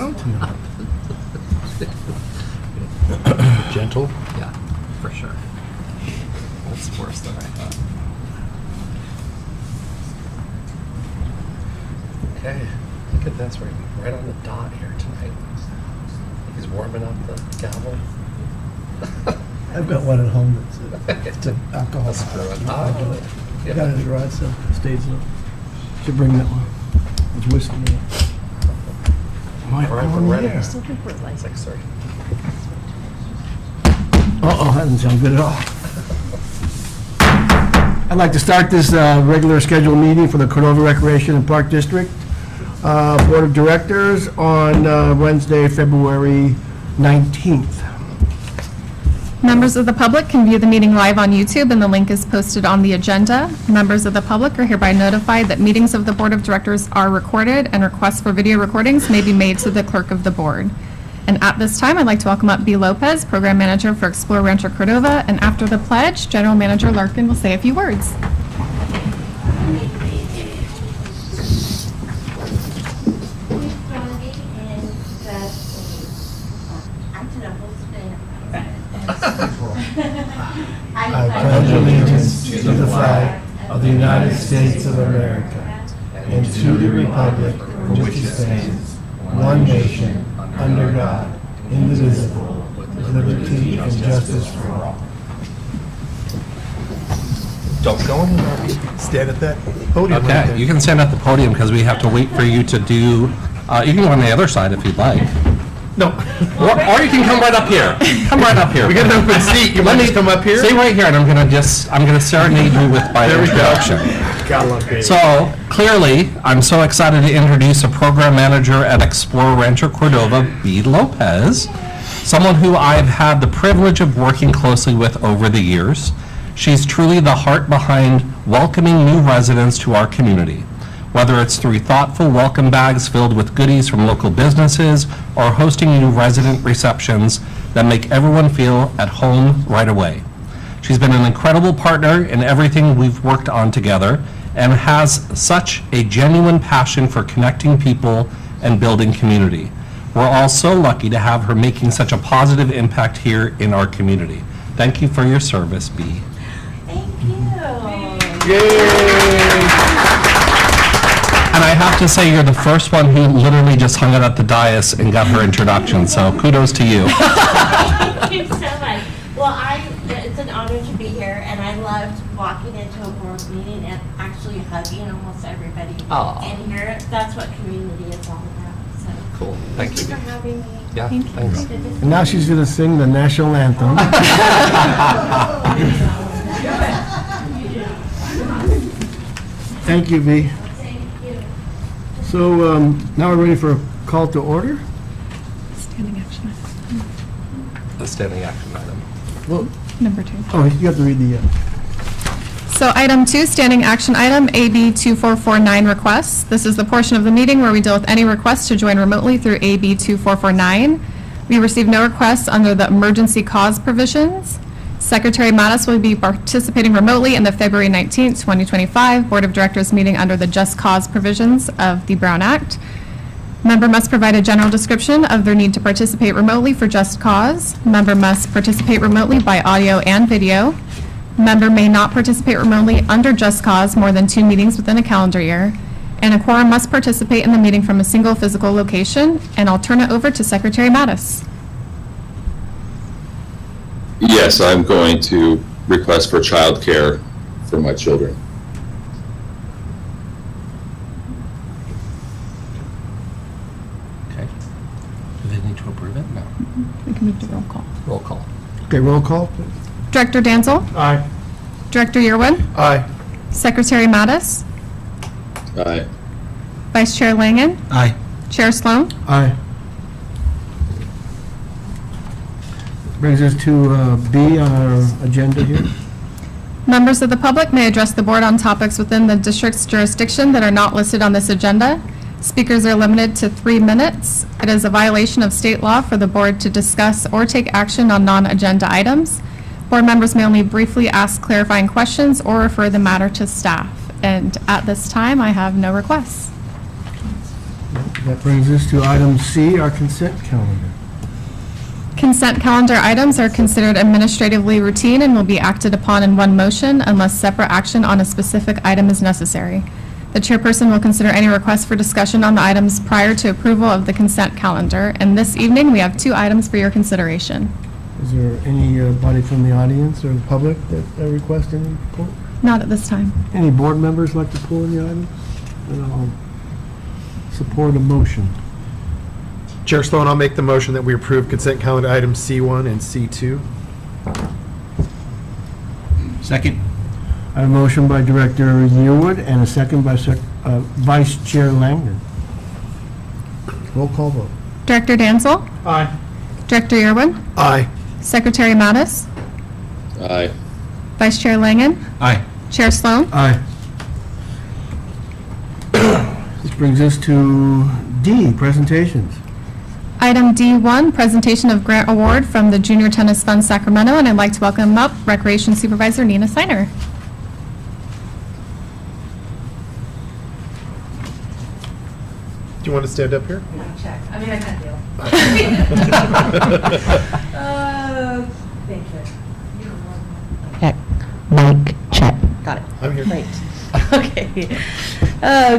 out? Gentle. Yeah, for sure. That's worse than I thought. Okay, look at this, right on the dot here tonight. He's warming up the gavel. I've got one at home that's it's an alcohol. That's true. I Yeah. got it in the garage, so it stays up. Should bring that one. It's whiskey in it. My All right, own we're ready. hair. 6:30. Uh-oh, that doesn't sound good at all. I'd like to start this regular scheduled meeting for the Cordova Recreation and Park District Board of Directors on Wednesday, February 19th. Members of the public can view the meeting live on YouTube, and the link is posted on the agenda. Members of the public are hereby notified that meetings of the Board of Directors are recorded, and requests for video recordings may be made to the clerk of the board. And at this time, I'd like to welcome up B. Lopez, Program Manager for Explore Rancho Cordova, and after the pledge, General Manager Larkin will say a few words. I pledge allegiance to the flag of the United States of America and to the republic for which it stands, one nation, under God, indivisible, with liberty and justice for all. Don't go anywhere. Stand at that podium right Okay, there. you can stand at the podium because we have to wait for you to do, you can go on the other side if you'd like. No. Or you can come right up here. Come right up here. We got an open seat. You want me to come up here? Stay right here, and I'm gonna serenade you with my There we go. introduction. Gotta love Dave. So, clearly, I'm so excited to introduce a program manager at Explore Rancho Cordova, B. Lopez, someone who I've had the privilege of working closely with over the years. She's truly the heart behind welcoming new residents to our community, whether it's through thoughtful welcome bags filled with goodies from local businesses or hosting new resident receptions that make everyone feel at home right away. She's been an incredible partner in everything we've worked on together and has such a genuine passion for connecting people and building community. We're all so lucky to have her making such a positive impact here in our community. Thank you for your service, B. Thank you. Yay! And I have to say, you're the first one who literally just hung out at the dais and got her introduction, so kudos to you. Thank you so much. Well, it's an honor to be here, and I loved walking into a board meeting and actually hugging almost everybody Aw. in here. That's what community is all about. So Cool, thank thank you you. for having me. Yeah, Thank you. thanks. Good to see And now she's going to sing the national anthem. Thank you, V. you. Thank you. So now we're ready for a call to order? Standing action A standing action item. Well, number 2. oh, you have to read the, So item 2, standing action item, AB 2449 requests. This is the portion of the meeting where we deal with any requests to join remotely through AB 2449. We received no requests under the emergency cause provisions. Secretary Mattis will be participating remotely in the February 19th, 2025 Board of Directors meeting under the Just Cause provisions of the Brown Act. Member must provide a general description of their need to participate remotely for Just Cause. Member must participate remotely by audio and video. Member may not participate remotely under Just Cause more than 2 meetings within a calendar year. And a quorum must participate in the meeting from a single physical location. And I'll turn it over to Secretary Mattis. Yes, I'm going to request for childcare for my children. Okay. Do they need to approve it? No. We can move to roll call. Roll call. okay, roll call. Director Danzel? Aye. Director Yearwood? Aye. Secretary Mattis? Aye. Vice Chair Langen? Aye. Chair Sloan? Aye. Brings us to B on our agenda here. Members of the public may address the board on topics within the district's jurisdiction that are not listed on this agenda. Speakers are limited to 3 minutes. It is a violation of state law for the board to discuss or take action on non-agenda items. Board members may only briefly ask clarifying questions or refer the matter to staff. And at this time, I have no requests. That brings us to item C, our consent calendar. Consent calendar items are considered administratively routine and will be acted upon in one motion unless separate action on a specific item is necessary. The chairperson will consider any requests for discussion on the items prior to approval of the consent calendar. And this evening, we have 2 items for your consideration. Is there anybody from the audience or the public that request any pull? Not at this time. Any board members like to pull any items? And I'll support a motion. Chair Sloan, I'll make the motion that we approve consent calendar items C1 and C2. Second. I have a motion by Director Yearwood and a second by Vice Chair Langdon. Roll call vote. Director Danzel? Aye. Director Yearwood? Aye. Secretary Mattis? Aye. Vice Chair Langen? Aye. Chair Sloan? Aye. This brings us to D, presentations. Item D1, presentation of grant award from the Junior Tennis Fund Sacramento, and I'd like to welcome up Recreation Supervisor Nina Steiner. Do you want to stand up here? Check. I mean, I can't deal. Thank you. Check. Mic check. Got it. I'm here. Great. Okay.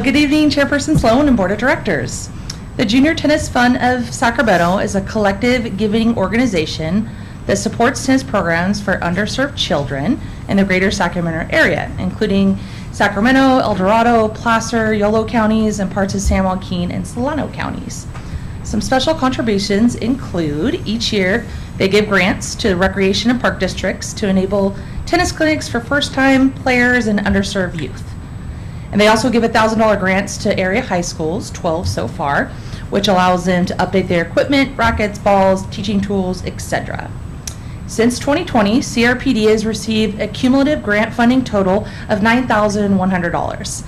Good evening, Chairperson Sloan and Board of Directors. The Junior Tennis Fund of Sacramento is a collective giving organization that supports tennis programs for underserved children in the greater Sacramento area, including Sacramento, El Dorado, Placer, Yolo counties, and parts of San Joaquin and Solano counties. Some special contributions include each year they give grants to recreation and park districts to enable tennis clinics for first-time players and underserved youth. And they also give $1,000 grants to area high schools, 12 so far, which allows them to update their equipment, rackets, balls, teaching tools, etc. Since 2020, CRPD has received a cumulative grant funding total of $9,100.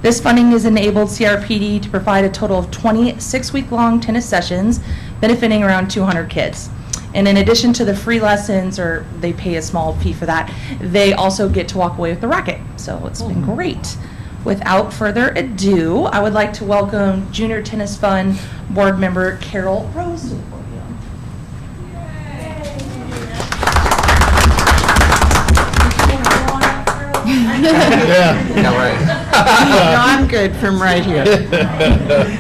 This funding has enabled CRPD to provide a total of 26 week-long tennis sessions, benefiting around 200 kids. And in addition to the free lessons, or they pay a small fee for that, they also get to walk away with the racket. So it's been great. Without further ado, I would like to welcome Junior Tennis Fund Board Member Carol Rose to the podium. No, I'm good from right here.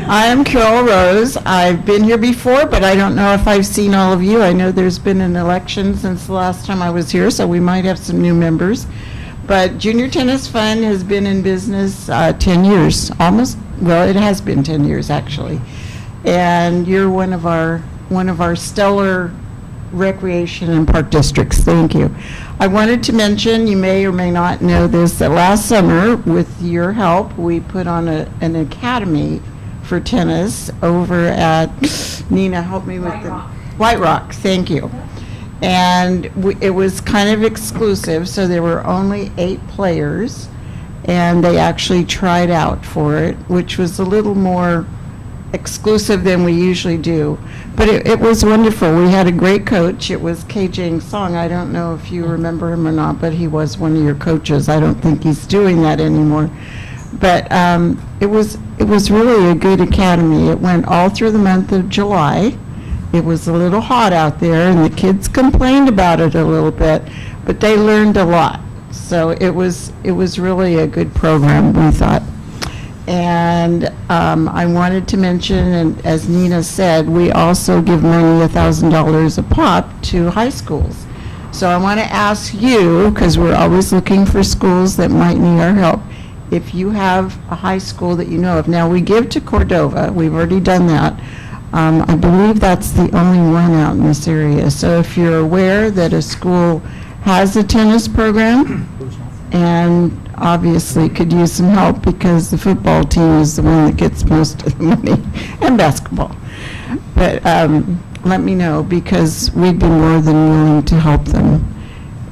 I am Carol Rose. I've been here before, but I don't know if I've seen all of you. I know there's been an election since the last time I was here, so we might have some new members. But Junior Tennis Fund has been in business 10 years, almost. Well, it has been 10 years actually. And you're one of our stellar recreation and park districts. Thank you. I wanted to mention, you may or may not know this, that last summer, with your help, we put on an academy for tennis over at, Nina, help me with White Rock. Thank you. And it was kind of exclusive, so there were only 8 players, and they actually tried out for it, which was a little more exclusive than we usually do. But it was wonderful. We had a great coach. It was KJ Song. I don't know if you remember him or not, but he was one of your coaches. I don't think he's doing that anymore. But it was really a good academy. It went all through the month of July. It was a little hot out there, and the kids complained about it a little bit, but they learned a lot. So it was really a good program, we thought. And I wanted to mention, and as Nina said, we also give money, $1,000 a pop, to high schools. So I want to ask you, because we're always looking for schools that might need our help, if you have a high school that you know of. Now, we give to Cordova. We've already done that. I believe that's the only one out in this area. So if you're aware that a school has a tennis program and obviously could use some help, because the football team is the one that gets most of the money, and basketball. But let me know, because we'd be more than willing to help them.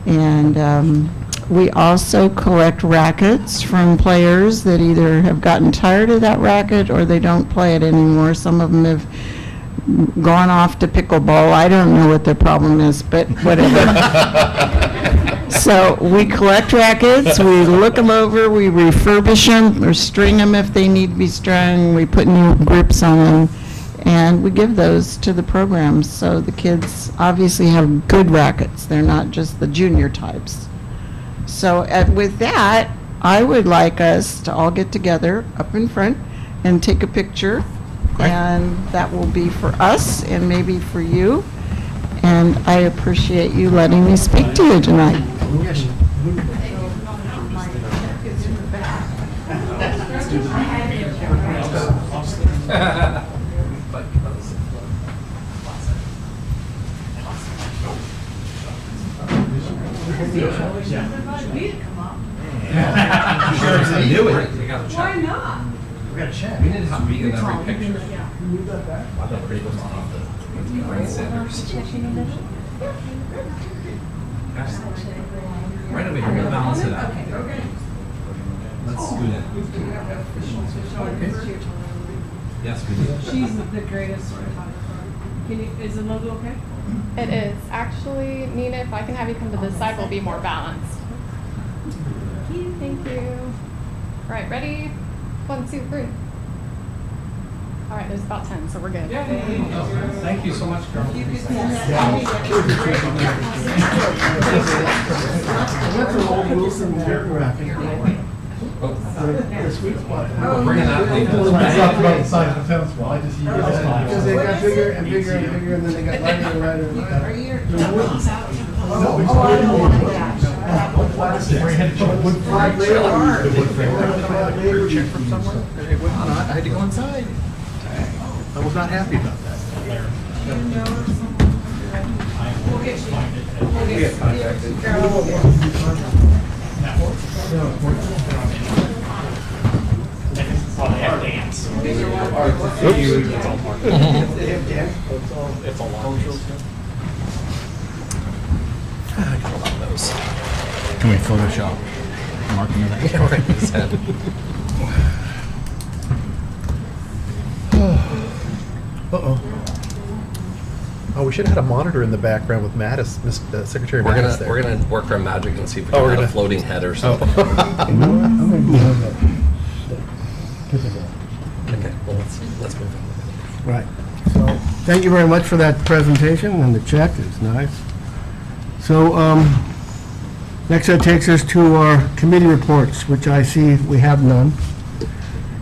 And we also collect rackets from players that either have gotten tired of that racket or they don't play it anymore. Some of them have gone off to pickleball. I don't know what their problem is, but whatever. So we collect rackets, we look them over, we refurbish them or string them if they need to be strung, we put new grips on them, and we give those to the programs. So the kids obviously have good rackets. They're not just the junior types. So with that, I would like us to all get together up in front and take a picture. And that will be for us and maybe for you. And I appreciate you letting me speak to you tonight. Why not? We got to check. We didn't have to be in every picture. I thought pretty much off the brain centers. Right over here, we'll balance it out. Let's scoot in. Yes, we do. She's the greatest photographer. Is the logo okay? It is. Actually, Nina, if I can have you come to this side, we'll be more balanced. Thank you. All right, ready? 1, 2, 3. All right, there's about 10, so we're good. Thank you so much, girl. That's an old Wilson racket. The sweet spot. Bringing that thing. It's not about the size of the tennis ball. I just use that because they got bigger and bigger and bigger, and then they got lighter and lighter and lighter. They're wooden. No, it's wood plastic. Wood flag labor. Check from somewhere? It would not. I had to go inside. I was not happy about that. We'll get contacted. It's a long I got a lot of those. Can we Photoshop Mark into that? Right in his head. Uh-oh. Oh, we should have had a monitor in the background with Mattis, Secretary Mattis there. We're gonna work our magic and see if we Oh, can we're get a gonna- floating head or something. I'm gonna do that. Okay, well, let's move on. Right. So, thank you very much for that presentation, and the check is nice. So, next that takes us to our committee reports, which I see we have none.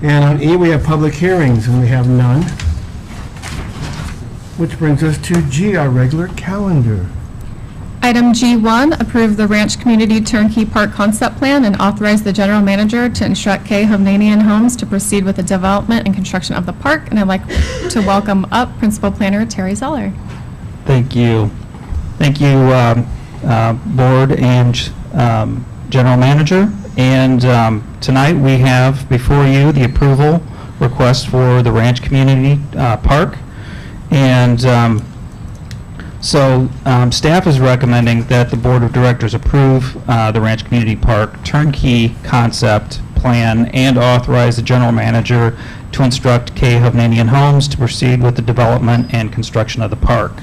And on E, we have public hearings, and we have none. Which brings us to G, our regular calendar. Item G1, approve the Ranch Community Turnkey Park Concept Plan and authorize the general manager to instruct K. Hovnanian Homes to proceed with the development and construction of the park. And I'd like to welcome up Principal Planner Terry Zeller. Thank you. Thank you, Board and General Manager. And tonight we have before you the approval request for the Ranch Community Park. And so staff is recommending that the Board of Directors approve the Ranch Community Park turnkey concept plan and authorize the General Manager to instruct K. Hovnanian Homes to proceed with the development and construction of the park.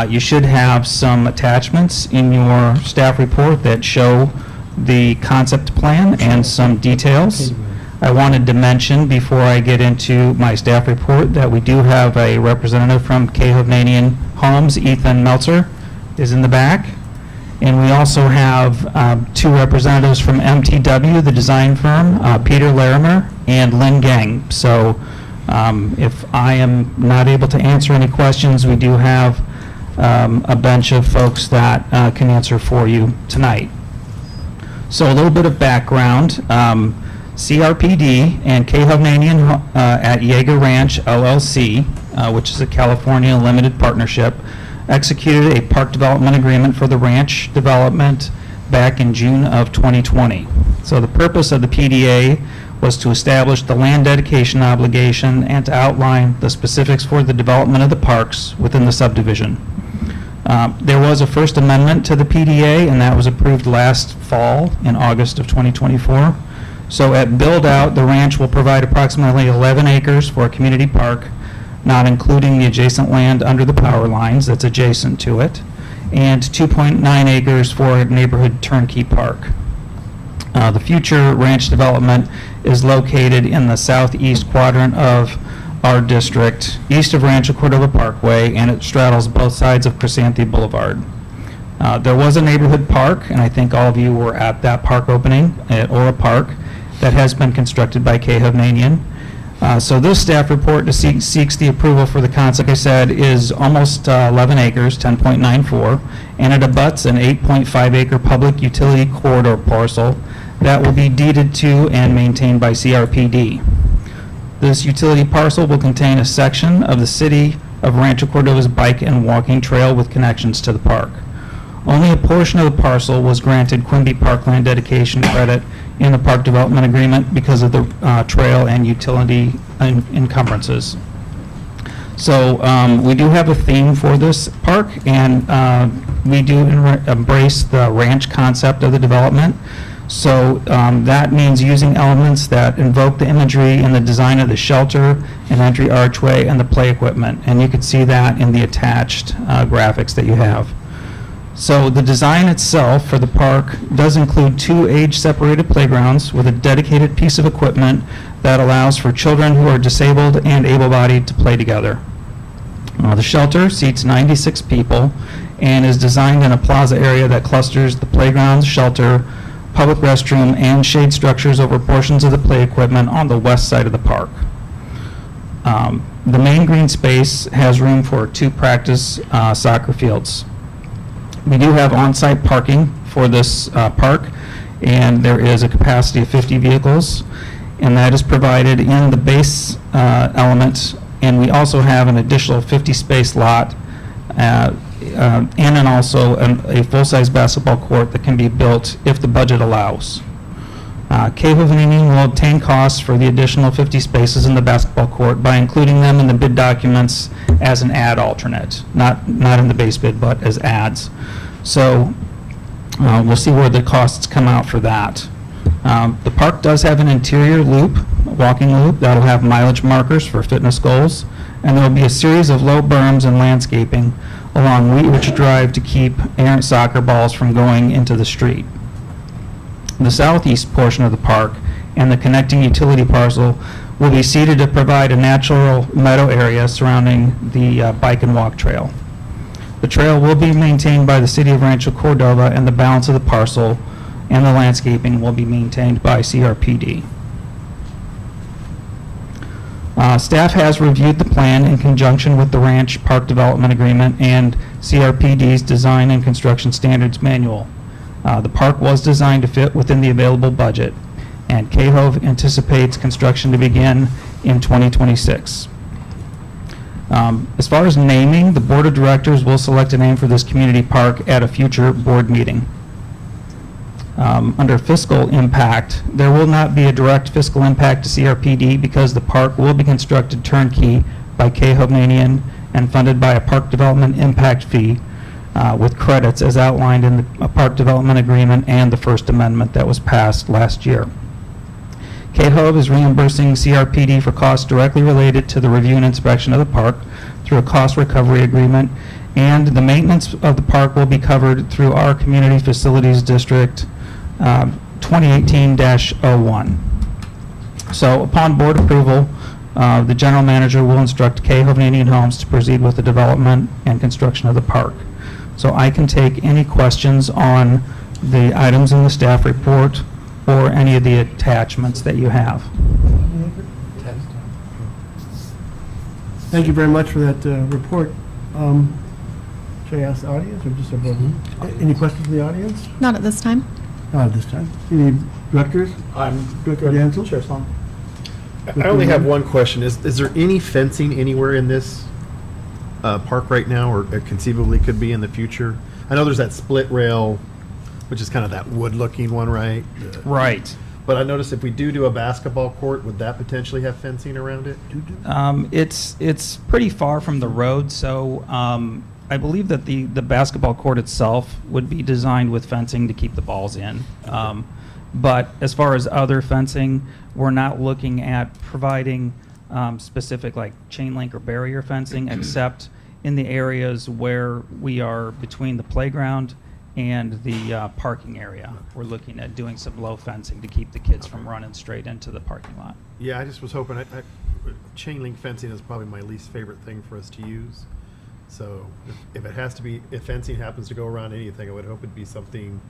You should have some attachments in your staff report that show the concept plan and some details. I wanted to mention before I get into my staff report that we do have a representative from K. Hovnanian Homes, Ethan Meltzer, is in the back. And we also have 2 representatives from MTW, the design firm, Peter Larimer and Lynn Gang. So if I am not able to answer any questions, we do have a bunch of folks that can answer for you tonight. So a little bit of background. CRPD and K. Hovnanian at Jaeger Ranch LLC, which is a California limited partnership, executed a park development agreement for the ranch development back in June of 2020. So the purpose of the PDA was to establish the land dedication obligation and to outline the specifics for the development of the parks within the subdivision. There was a first amendment to the PDA, and that was approved last fall in August of 2024. So at build-out, the ranch will provide approximately 11 acres for a community park, not including the adjacent land under the power lines that's adjacent to it. and 2.9 acres for a neighborhood turnkey park. The future ranch development is located in the southeast quadrant of our district, east of Rancho Cordova Parkway, and it straddles both sides of Crescente Boulevard. There was a neighborhood park, and I think all of you were at that park opening at Ora Park, that has been constructed by K. Hovnanian. So this staff report seeks the approval for the concept, like I said, is almost 11 acres, 10.94, and it abuts an 8.5 acre public utility corridor parcel that will be deeded to and maintained by CRPD. This utility parcel will contain a section of the city of Rancho Cordova's bike and walking trail with connections to the park. Only a portion of the parcel was granted Quimby Parkland dedication credit in the park development agreement because of the trail and utility encumbrances. So we do have a theme for this park, and we do embrace the ranch concept of the development. So that means using elements that invoke the imagery in the design of the shelter and entry archway and the play equipment. And you can see that in the attached graphics that you have. So the design itself for the park does include 2 age-separated playgrounds with a dedicated piece of equipment that allows for children who are disabled and able-bodied to play together. The shelter seats 96 people and is designed in a plaza area that clusters the playground, shelter, public restroom, and shade structures over portions of the play equipment on the west side of the park. The main green space has room for 2 practice soccer fields. We do have on-site parking for this park, and there is a capacity of 50 vehicles, and that is provided in the base element, and we also have an additional 50-space lot and also a full-size basketball court that can be built if the budget allows. K. Hovnanian will obtain costs for the additional 50 spaces in the basketball court by including them in the bid documents as an ad alternate, not in the base bid, but as ads. So we'll see where the costs come out for that. The park does have an interior loop, walking loop, that'll have mileage markers for fitness goals, and there will be a series of low berms and landscaping along Wheat Ridge Drive to keep errant soccer balls from going into the street. The southeast portion of the park and the connecting utility parcel will be seeded to provide a natural meadow area surrounding the bike and walk trail. The trail will be maintained by the city of Rancho Cordova, and the balance of the parcel and the landscaping will be maintained by CRPD. Staff has reviewed the plan in conjunction with the Ranch Park Development Agreement and CRPD's Design and Construction Standards Manual. The park was designed to fit within the available budget, and KHOV anticipates construction to begin in 2026. As far as naming, the Board of Directors will select a name for this community park at a future board meeting. Under fiscal impact, there will not be a direct fiscal impact to CRPD because the park will be constructed turnkey by K. Hovnanian and funded by a park development impact fee with credits as outlined in the park development agreement and the First Amendment that was passed last year. KHOV is reimbursing CRPD for costs directly related to the review and inspection of the park through a cost recovery agreement, and the maintenance of the park will be covered through our Community Facilities District 2018-01. So upon board approval, the general manager will instruct K. Hovnanian Homes to proceed with the development and construction of the park. So I can take any questions on the items in the staff report or any of the attachments that you have. Thank you very much for that report. Should I ask the audience or just everyone? Any questions from the audience? Not at this time. Not at this time. Any directors? Director Dancel? Chair Sloan. I only have one question. Is there any fencing anywhere in this park right now, or conceivably could be in the future? I know there's that split rail, which is kind of that wood-looking one, right? Right. But I noticed if we do a basketball court, would that potentially have fencing around it? It's pretty far from the road, so I believe that the basketball court itself would be designed with fencing to keep the balls in. But as far as other fencing, we're not looking at providing specific like chain link or barrier fencing, except in the areas where we are between the playground and the parking area. We're looking at doing some low fencing to keep the kids from running straight into the parking lot. Yeah, I just was hoping, chain link fencing is probably my least favorite thing for us to use. So if it has to be, if fencing happens to go around anything, I would hope it'd be something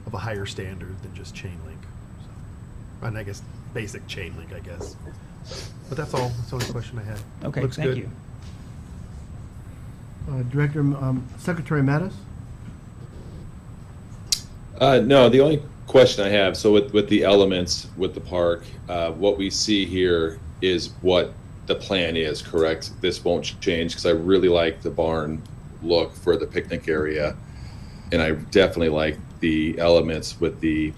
of a higher standard than just chain link. So, and I guess basic chain link, I guess. But that's all. That's the only question I had. Okay, Looks thank good. you. Secretary Mattis? No, the only question I have, so with the elements with the park, what we see here is what the plan is, correct? This won't change, because I really like the barn look for the picnic area, and I definitely like the elements with the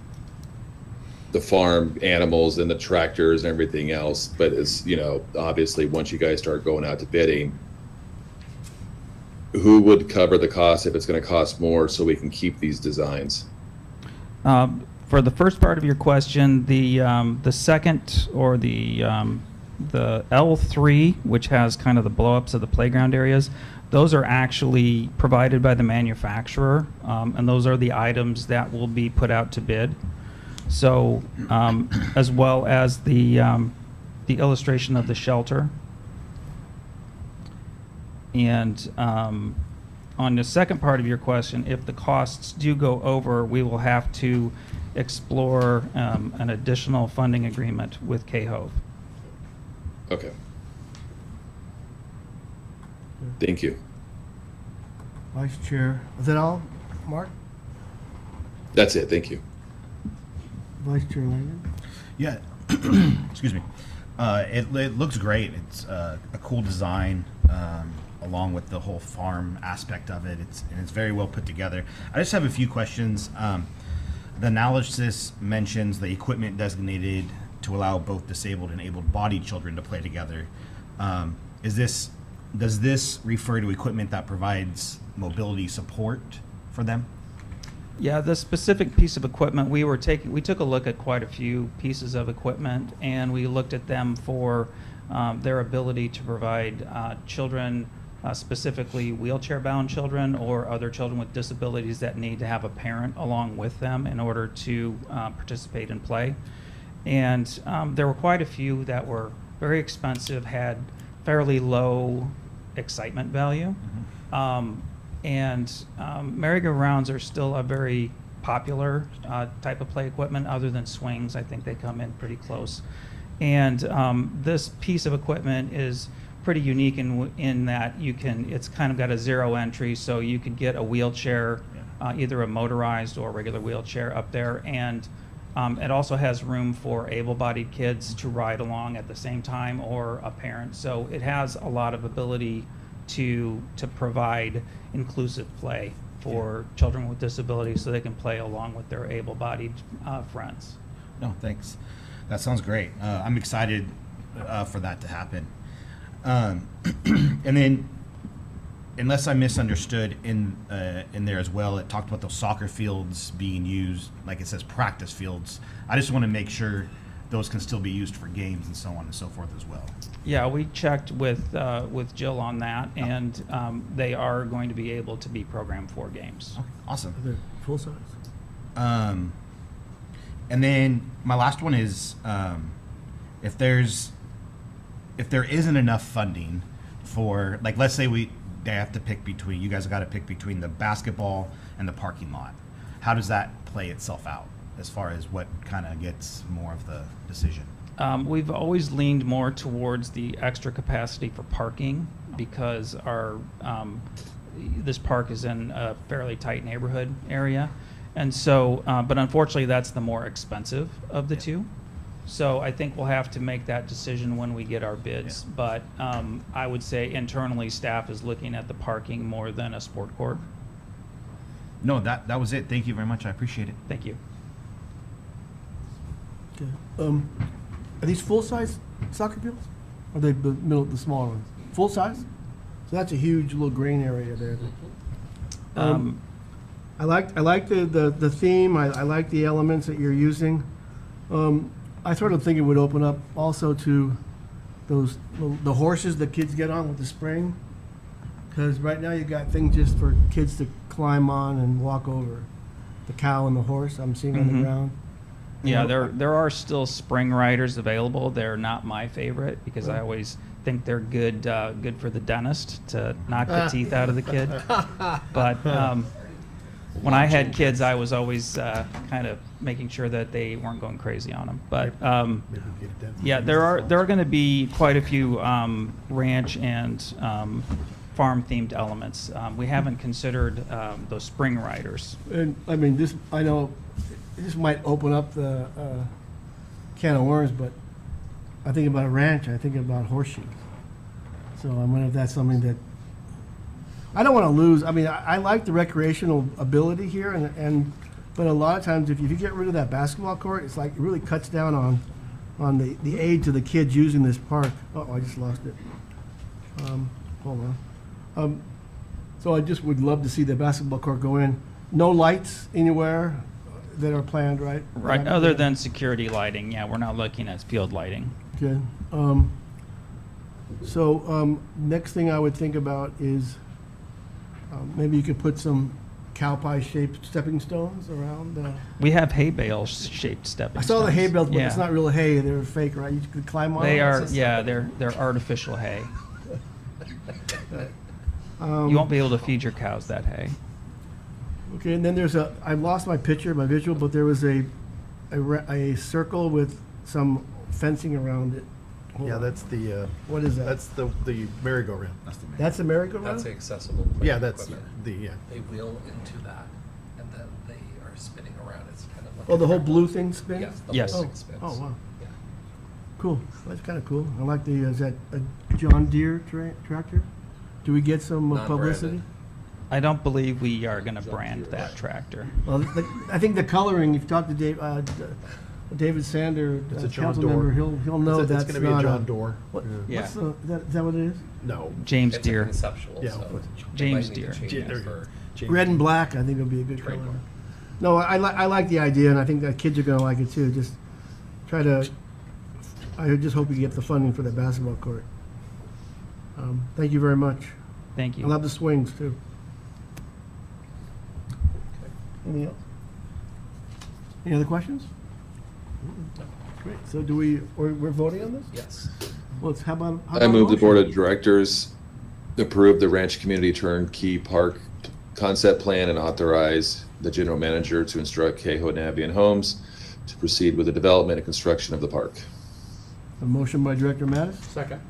farm animals and the tractors and everything else. But it's, you know, obviously once you guys start going out to bidding, who would cover the cost if it's going to cost more, so we can keep these designs? For the first part of your question, the second, or the L3, which has kind of the blow-ups of the playground areas, those are actually provided by the manufacturer, and those are the items that will be put out to bid. So, as well as the illustration of the shelter. And on the second part of your question, if the costs do go over, we will have to explore an additional funding agreement with KHOVE. Okay. Thank you. Vice Chair, is that all, Mark? That's it. Thank you. Vice Chair Langen? Yeah, excuse me. It looks great. It's a cool design, along with the whole farm aspect of it. It's very well put together. I just have a few questions. The analysis mentions the equipment designated to allow both disabled and able-bodied children to play together. Does this refer to equipment that provides mobility support for them? Yeah, the specific piece of equipment, we took a look at quite a few pieces of equipment, and we looked at them for their ability to provide children, specifically wheelchair-bound children or other children with disabilities that need to have a parent along with them in order to participate and play. And there were quite a few that were very expensive, had fairly low excitement value. Merry-go-rounds are still a very popular type of play equipment. Other than swings, I think they come in pretty close. And this piece of equipment is pretty unique in that it's kind of got a zero entry, so you could get a wheelchair, either a motorized or regular wheelchair up there, and it also has room for able-bodied kids to ride along at the same time, or a parent. So it has a lot of ability to provide inclusive play for children with disabilities, so they can play along with their able-bodied friends. No, thanks. That sounds great. I'm excited for that to happen. And then, unless I misunderstood in there as well, it talked about those soccer fields being used, like it says practice fields. I just want to make sure those can still be used for games and so on and so forth as well. Yeah, we checked with Jill on that, and they are going to be able to be programmed for games. Okay, awesome. Are they full size? And then my last one is, if there isn't enough funding for, like, let's say they have to pick between, you guys have got to pick between the basketball and the parking lot. How does that play itself out as far as what kind of gets more of the decision? We've always leaned more towards the extra capacity for parking, because this park is in a fairly tight neighborhood area. And so, but unfortunately, that's the more expensive of the two. So I think we'll have to make that decision when we get our bids. But I would say internally, staff is looking at the parking more than a sport court. No, that was it. Thank you very much. I appreciate it. Thank you. Okay. Are these full-size soccer fields? Or are they the smaller ones? Full-size? So that's a huge little green area there. I like the theme. I like the elements that you're using. I sort of think it would open up also to the horses that kids get on with the spring. Because right now you got things just for kids to climb on and walk over. The cow and the horse I'm seeing on the ground. Yeah, there are still spring riders available. They're not my favorite because I always think they're good for the dentist to knock the teeth out of the kid. But when I had kids, I was always kind of making sure that they weren't going crazy on them. But yeah, there are going to be quite a few ranch and farm-themed elements. We haven't considered those spring riders. And I mean, I know this might open up the can of worms, but I think about a ranch, I think about horseshoes. So I wonder if that's something that, I don't want to lose. I mean, I like the recreational ability here, but a lot of times if you get rid of that basketball court, it's like it really cuts down on the aid to the kids using this park. Oh, I just lost it. Hold on. So I just would love to see the basketball court go in. No lights anywhere that are planned, right? Right, other than security lighting, yeah, we're not looking at field lighting. Okay. Next thing I would think about is maybe you could put some cow pie shaped stepping stones around the. We have hay bale shaped stepping I stones. saw the hay bales, but Yeah. it's not real hay. They're fake, right? You could climb on They them. are, yeah, they're artificial hay. Um, You won't be able to feed your cows that hay. Okay, and then I lost my picture, my visual, but there was a circle with some fencing around it. Hold Yeah, on. that's the, What is that? that's the merry-go-round. That's a merry-go-round? That's the accessible. Yeah, that's equipment. the, yeah. They wheel into that, and then they are spinning around. It's kind of like. Oh, the whole blue thing spins? Yes, the Yes. whole Oh, thing spins. oh, wow. Yeah. Cool. That's kind of cool. I like is that a John Deere tractor? Do we get some Non-branded. publicity? I don't believe we are going to brand that tractor. Well, I think the coloring, if you talk to David Sander, It's a John council Doerr. member, he'll know It's that's going to be a not John Doerr. What, Yeah. what's the, is that what it is? No. James It's a Deere. conceptual, Yeah, so. James they might need to Deere. change it There you for- go. Red and black, I think would be a good color. Trademark. No, I like the idea, and I think that kids are going to like it too. Just try to. I just hope we get the funding for that basketball court. Thank you very much. Thank I you. love the swings too. Anything else? Any other questions? Great. So we're voting on this? Yes. Well, how about? I move the board of directors approve the Ranch Community Turnkey Park concept plan and authorize the general manager to instruct Cahoe Navian Homes to proceed with the development and construction of the park. A motion by Director Mattis, Second.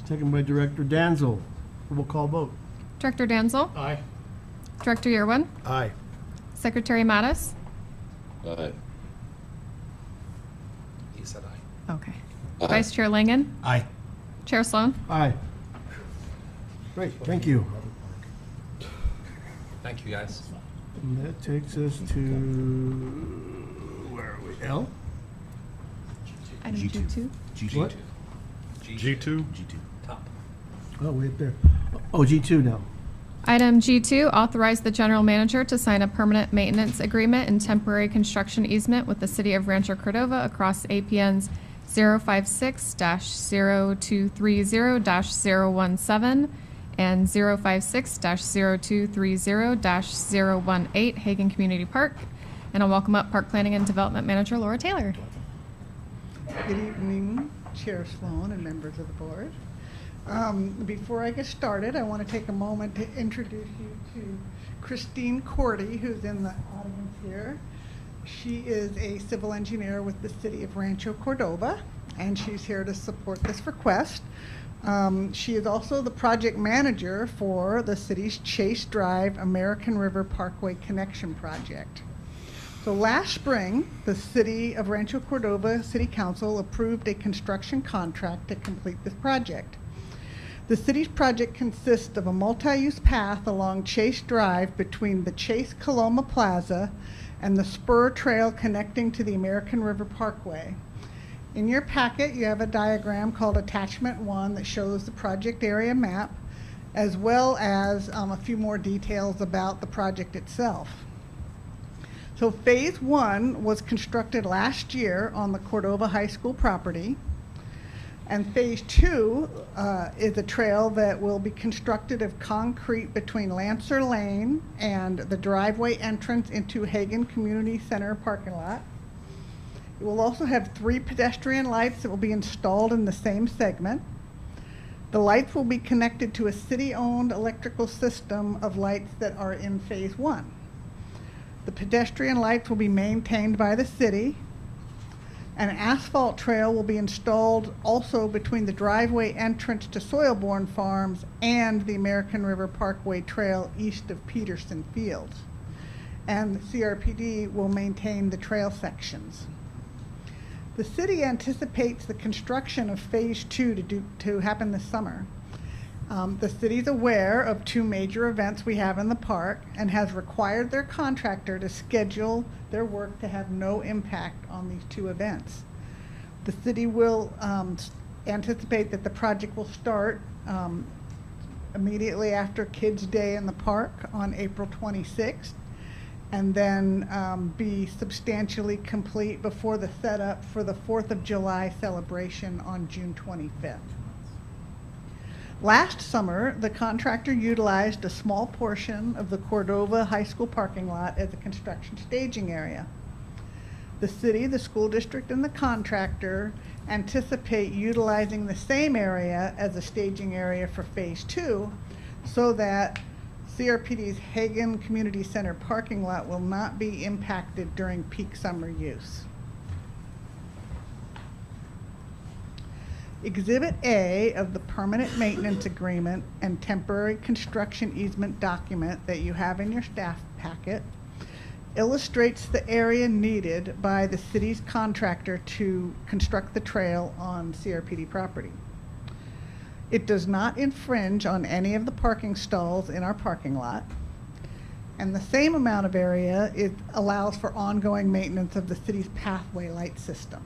second by Director Danzel. We'll call vote. Director Danzel? Aye. Director Yearwood? Aye. Secretary Mattis? Aye. He said aye. Okay. Aye. Vice Chair Langen? Aye. Chair Sloan? Aye. Great, thank you. Thank you, guys. And that takes us to, where are we, L? Item G2. G2? What? G2? G2. Top. Oh, way up there. Oh, G2 now. Item G2, authorize the general manager to sign a permanent maintenance agreement and temporary construction easement with the city of Rancho Cordova across APNs 056-0230-017 and 056-0230-018 Hagen Community Park. And I'll welcome up Park Planning and Development Manager Laura Taylor. Good evening, Chair Sloan and members of the board. Before I get started, I want to take a moment to introduce you to Christine Cordy, who's in the audience here. She is a civil engineer with the city of Rancho Cordova, and she's here to support this request. She is also the project manager for the city's Chase Drive American River Parkway Connection Project. So last spring, the city of Rancho Cordova City Council approved a construction contract to complete this project. The city's project consists of a multi-use path along Chase Drive between the Chase Coloma Plaza and the spur trail connecting to the American River Parkway. In your packet, you have a diagram called Attachment 1 that shows the project area map, as well as a few more details about the project itself. So Phase 1 was constructed last year on the Cordova High School property. And Phase 2 is a trail that will be constructed of concrete between Lancer Lane and the driveway entrance into Hagan Community Center parking lot. It will also have 3 pedestrian lights that will be installed in the same segment. The lights will be connected to a city-owned electrical system of lights that are in Phase 1. The pedestrian lights will be maintained by the city. An asphalt trail will be installed also between the driveway entrance to Soilborne Farms and the American River Parkway Trail east of Peterson Fields. And CRPD will maintain the trail sections. The city anticipates the construction of Phase 2 to happen this summer. The city's aware of 2 major events we have in the park and has required their contractor to schedule their work to have no impact on these 2 events. The city will anticipate that the project will start immediately after Kids' Day in the park on April 26th, and then be substantially complete before the setup for the 4th of July celebration on June 25th. Last summer, the contractor utilized a small portion of the Cordova High School parking lot as a construction staging area. The city, the school district, and the contractor anticipate utilizing the same area as a staging area for Phase 2 so that CRPD's Hagan Community Center parking lot will not be impacted during peak summer use. Exhibit A of the permanent maintenance agreement and temporary construction easement document that you have in your staff packet illustrates the area needed by the city's contractor to construct the trail on CRPD property. It does not infringe on any of the parking stalls in our parking lot, and the same amount of area it allows for ongoing maintenance of the city's pathway light system.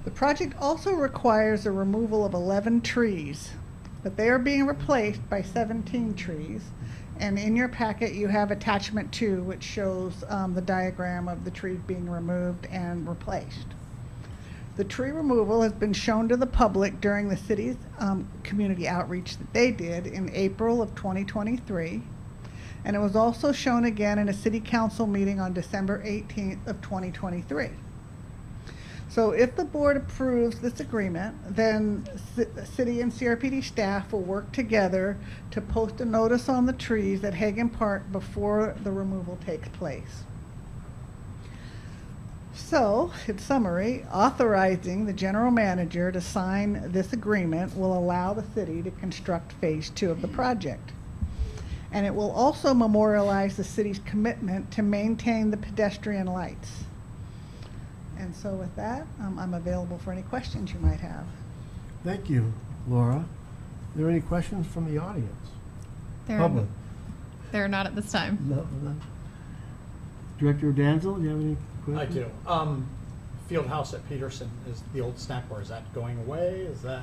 The project also requires the removal of 11 trees, but they are being replaced by 17 trees. And in your packet, you have attachment 2, which shows the diagram of the trees being removed and replaced. The tree removal has been shown to the public during the city's community outreach that they did in April of 2023. And it was also shown again in a city council meeting on December 18th of 2023. So if the board approves this agreement, then city and CRPD staff will work together to post a notice on the trees at Hagan Park before the removal takes place. So, in summary, authorizing the general manager to sign this agreement will allow the city to construct Phase 2 of the project. And it will also memorialize the city's commitment to maintain the pedestrian lights. And so with that, I'm available for any questions you might have. Thank you, Laura. Are there any questions from the audience? Public? There are not at this time. No. Director Danzel, do you have any I questions? do. Field House at Peterson is the old snack bar. Is that going away? Is that?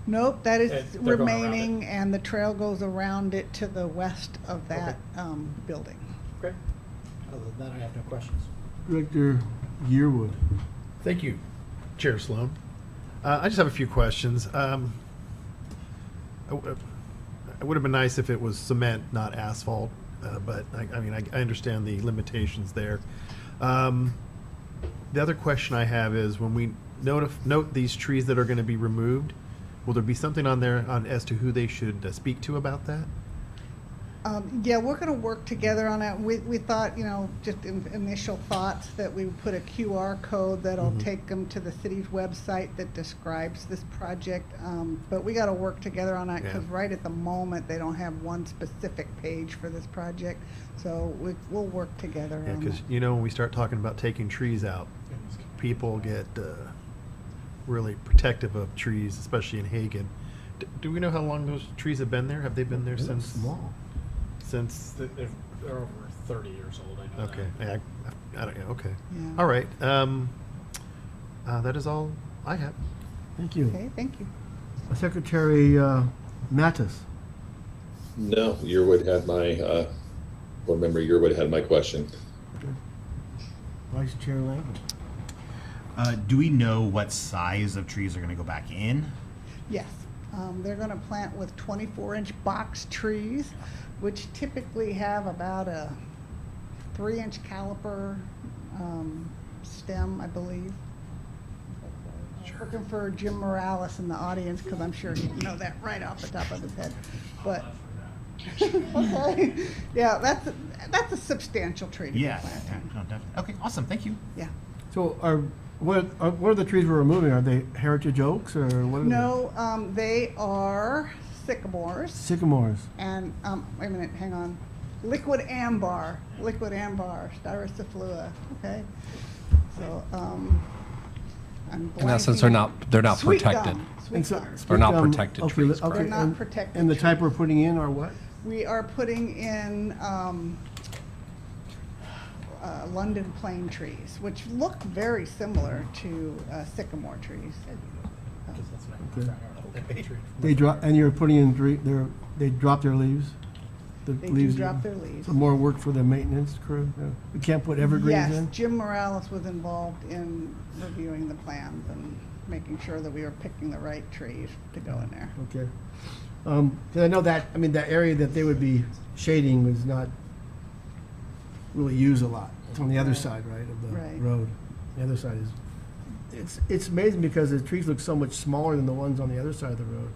Nope, that is They're going around remaining, and the trail goes around it to the west of that building. Okay. Other than that, I have no questions. Director Yearwood. Thank you, Chair Sloan. I just have a few questions. It would have been nice if it was cement, not asphalt, but I understand the limitations there. The other question I have is when we note these trees that are going to be removed, will there be something on there as to who they should speak to about that? Yeah, we're going to work together on that. We thought, just initial thoughts that we would put a QR code that'll take them to the city's website that describes this project. But we got to work together on that because right at the moment they don't have one specific page for this project. So we'll work together. Yeah, on because that. when we start talking about taking trees out, people get really protective of trees, especially in Hagen. Do we know how long those trees have been there? Have they been there They're since? small. Since They're over 30 years old. I know okay, that. I don't. Okay, Yeah. all right. That is all I have. Thank you. Okay, thank you. Secretary Mattis. No, Yearwood had my, board member Yearwood had my question. Vice Chair Langen. Do we know what size of trees are going to go back in? Yes, they're going to plant with 24-inch box trees, which typically have about a 3-inch caliper stem, I believe. Looking for Jim Morales in the audience because I'm sure he'd know that right off the top of his head. But okay, yeah, that's a substantial tree to be Yeah, planting. no, definitely. Okay, awesome. Thank you. Yeah. So what are the trees we're removing? Are they heritage oaks or what are No, they are sycamores. Sycamores. And, wait a minute, hang on. Liquid ambar, styrosiflua, okay? So, I'm In essence, they're blanking. not Sweet protected. gum, sweet gum. They're not protected okay, trees, okay, They're not and- protected And the type trees. we're putting in are what? We are putting in, London plane trees, which look very similar to sycamore trees. They drop, and you're putting in, they drop their leaves? The They do leaves drop their leaves. So more work for the maintenance crew? We can't put evergreens in? Yes, Jim Morales was involved in reviewing the plans and making sure that we were picking the right trees to go in there. Okay. 'Cause I know that, I mean, that area that they would be shading was not really used a lot. It's on the other side, right, of the Right. road. The other side is, it's amazing because the trees look so much smaller than the ones on the other side of the road.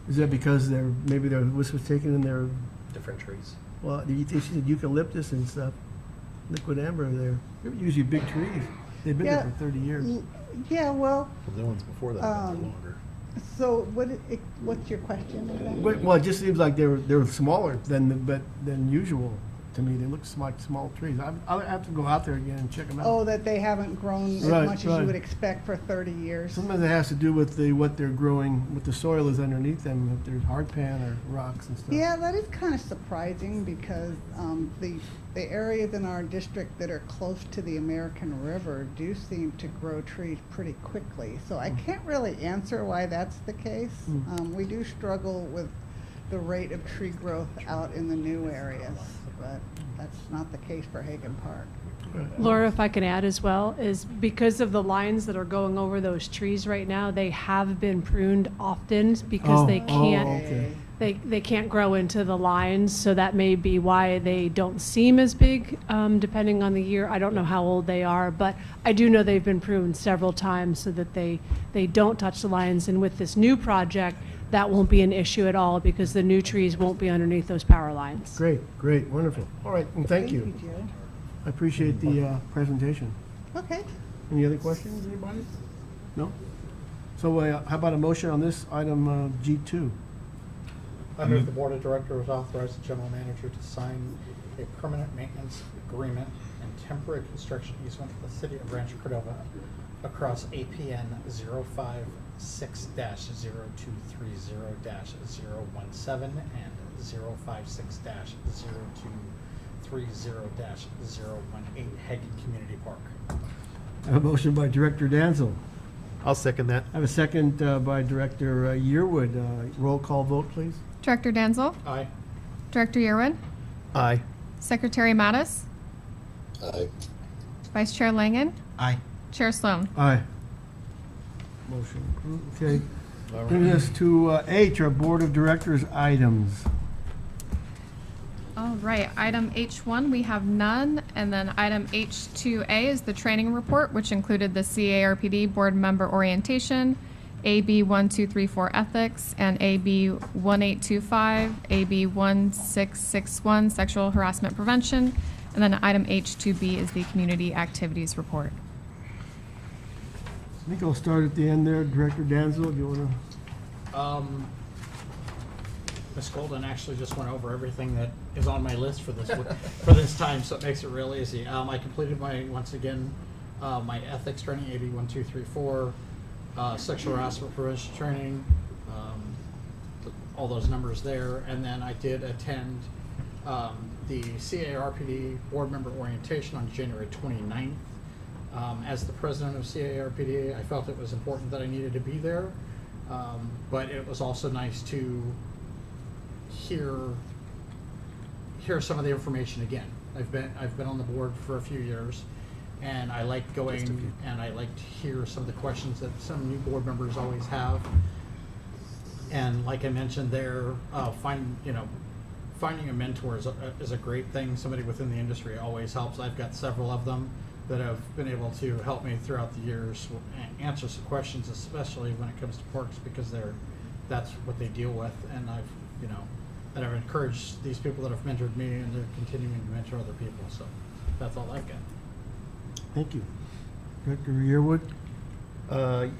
Is that because maybe this was taken in their, Different trees. well, you said eucalyptus and stuff, liquid amber, they're usually big trees. They've been there Yeah. for 30 years. Yeah, well, The ones before that have been Um, longer. so what's your question exactly? Well, it just seems like they were smaller than usual to me. They look like small trees. I'll have to go out there again and check them out. Oh, that they haven't grown as Right, much as right. you would expect for 30 years. Sometimes it has to do with what they're growing, what the soil is underneath them, if there's hardpan or rocks and stuff. Yeah, that is kind of surprising because the areas in our district that are close to the American River do seem to grow trees pretty quickly. So I can't really answer why that's the case. We do struggle with the rate of tree growth out in the new areas, but that's not the case for Hagan Park. Laura, if I can add as well, is because of the lines that are going over those trees right now, they have been pruned often because they can't, okay. they can't grow into the lines, so that may be why they don't seem as big, depending on the year. I don't know how old they are, but I do know they've been pruned several times so that they don't touch the lines. And with this new project, that won't be an issue at all because the new trees won't be underneath those power lines. Great, wonderful. All right, well, thank you. Joe. I appreciate the presentation. Okay. Any other questions, anybody? No? So how about a motion on this item G2? I move the Board of Directors authorize the general manager to sign a permanent maintenance agreement and temporary construction easement with the city of Rancho Cordova across APN 056-0230-017 and 056-0230-018 Hagen Community Park. I have a motion by Director Danzel. I'll second that. I have a second by Director Yearwood. Roll call vote, please. Director Danzel? Aye. Director Yearwood? Aye. Secretary Mattis? Aye. Vice Chair Langen? Aye. Chair Sloan? Aye. Motion approved. Okay. Bringing us to H, our Board of Directors items. All right, item H1, we have none, and then item H2A is the training report, which included the CARPD board member orientation, AB 1234 ethics, and AB 1825, AB 1661 sexual harassment prevention, and then item H2B is the community activities report. I think I'll start at the end there. Director Danzel, do you want to? Ms. Golden actually just went over everything that is on my list for this for this time, so it makes it real easy. I completed my ethics training, AB 1234, sexual harassment prevention training, all those numbers there, and then I did attend the CARPD board member orientation on January 29th. As the president of CARPD, I felt it was important that I needed to be there, but it was also nice to hear some of the information again. I've been on the board for a few years, And I like going and I like to hear some of the questions that some new board members always have. And like I mentioned there, finding a mentor is a great thing. Somebody within the industry always helps. I've got several of them that have been able to help me throughout the years answer some questions, especially when it comes to parks, because that's what they deal with. And I've encouraged these people that have mentored me, and they're continuing to mentor other people. So that's all I've got. Thank you. Director Yearwood?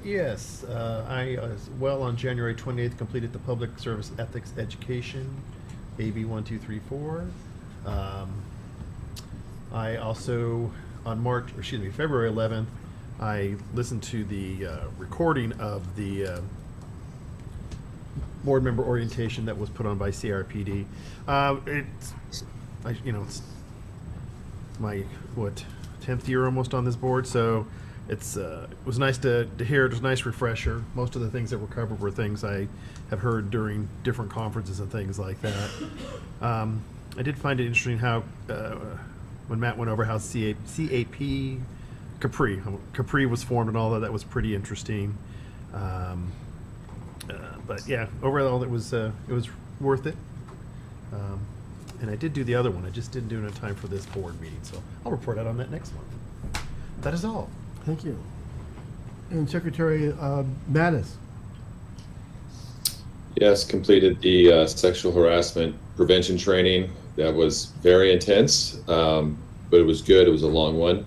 Yes, I, as well, on January 28th, completed the Public Service Ethics Education, AB 1234. I also, on February 11th, I listened to the recording of the board member orientation that was put on by CRPD. It's my 10th year almost on this board, so it was nice to hear. It was a nice refresher. Most of the things that were covered were things I have heard during different conferences and things like that. I did find it interesting how when Matt went over how CAP Capri was formed and all that. That was pretty interesting. But yeah, overall it was worth it. And I did do the other one. I just didn't do it in time for this board meeting, so I'll report out on that next month. That is all. Thank you. And Secretary Mattis? Yes, completed the sexual harassment prevention training. That was very intense, but it was good. It was a long one.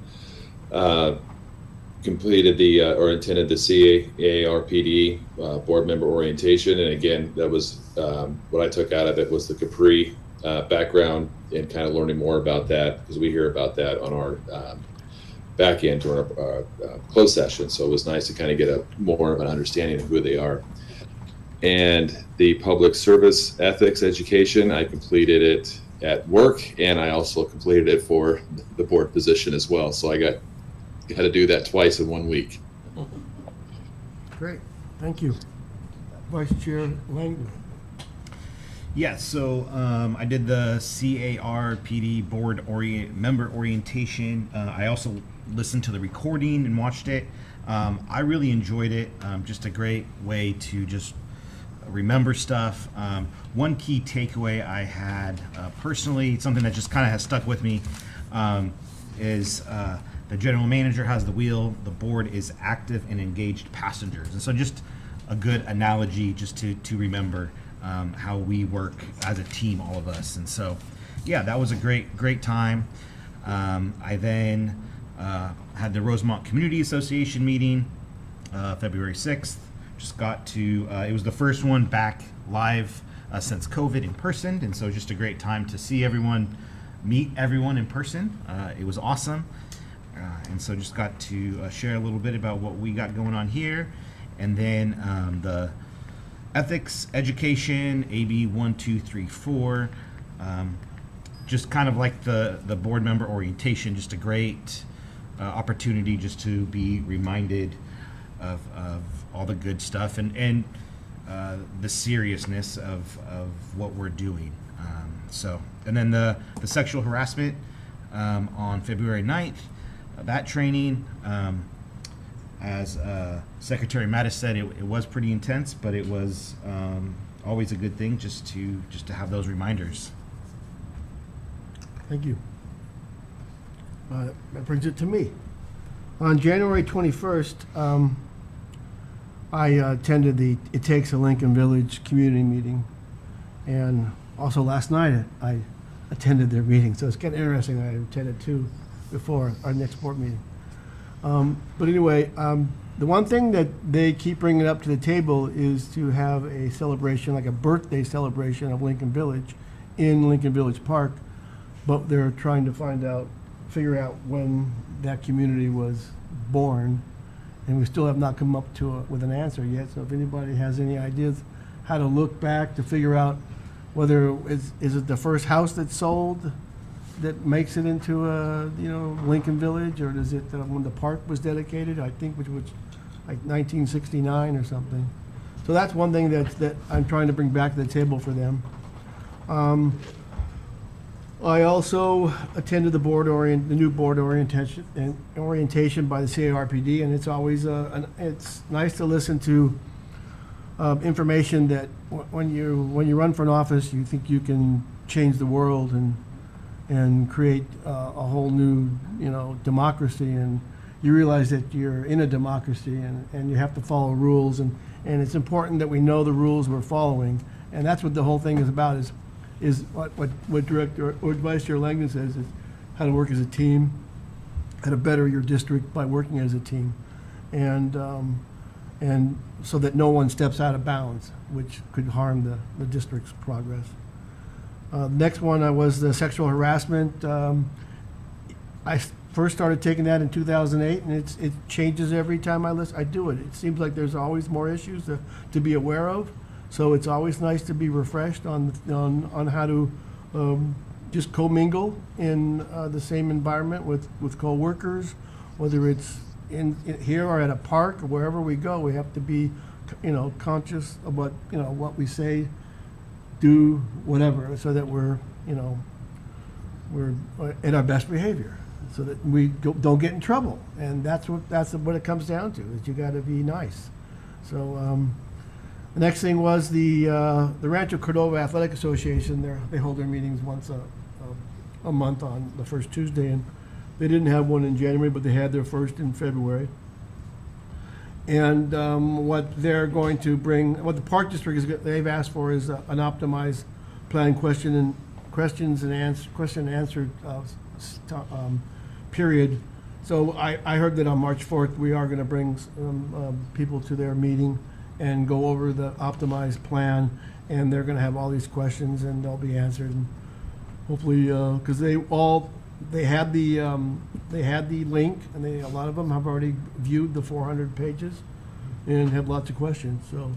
Completed or attended the CRPD board member orientation, and again, that was what I took out of it was the Capri background and kind of learning more about that, because we hear about that on our back end to our closed session. So it was nice to kind of get more of an understanding of who they are. And the public service ethics education, I completed it at work, and I also completed it for the board position as well. So I had to do that twice in 1 week. Great, thank you. Vice Chair Langdon? Yeah, so I did the CARPD board member orientation. I also listened to the recording and watched it. I really enjoyed it. Just a great way to just remember stuff. One key takeaway I had personally, something that just kind of has stuck with me, is the general manager has the wheel, the board is active and engaged passengers. And so just a good analogy just to remember how we work as a team, all of us. And so, yeah, that was a great time. I then had the Rosemont Community Association meeting February 6th. Just got to, it was the first one back live since COVID in person, and so just a great time to see everyone, meet everyone in person. It was awesome. And so just got to share a little bit about what we got going on here. And then the ethics education, AB 1234, just kind of like the board member orientation, just a great opportunity just to be reminded of all the good stuff and the seriousness of what we're doing. And then the sexual harassment on February 9th, that training, as Secretary Mattis said, it was pretty intense, but it was always a good thing just to have those reminders. Thank you. That brings it to me. On January 21st, I attended the It Takes a Lincoln Village community meeting, and also last night I attended their meeting, so it's kind of interesting. I attended two before our next board meeting. But anyway, the one thing that they keep bringing up to the table is to have a celebration, like a birthday celebration of Lincoln Village in Lincoln Village Park, but they're trying to figure out when that community was born, and we still have not come up with an answer yet. So if anybody has any ideas how to look back to figure out whether is it the first house that's sold that makes it into Lincoln Village, or is it when the park was dedicated, I think, which was like 1969 or something. So that's one thing that I'm trying to bring back to the table for them. I also attended the new board orientation by the CRPD, and it's always it's nice to listen to information that when you run for an office, you think you can change the world and create a whole new democracy, and you realize that you're in a democracy and you have to follow rules, and it's important that we know the rules we're following, and that's what the whole thing is about. Is what Director or Vice Chair Langdon says is how to work as a team, how to better your district by working as a team, and so that no one steps out of bounds, which could harm the district's progress. Next one was the sexual harassment. I first started taking that in 2008, and it changes every time I do it. It seems like there's always more issues to be aware of. So it's always nice to be refreshed on how to just commingle in the same environment with coworkers, whether it's in here or at a park or wherever we go. We have to be, conscious of what we say, do, whatever, so that we're in our best behavior, so that we don't get in trouble. And that's what it comes down to. Is you got to be nice. So. The next thing was the Rancho Cordova Athletic Association. They hold their meetings once a month on the first Tuesday, and they didn't have one in January, but they had their first in February. And what they're going to bring, what the Park District they've asked for is an optimized planning question and answer period. So I heard that on March 4th we are going to bring some people to their meeting and go over the optimized plan, and they're going to have all these questions, and they'll be answered. And hopefully, because they had the link, and a lot of them have already viewed the 400 pages, and have lots of questions. So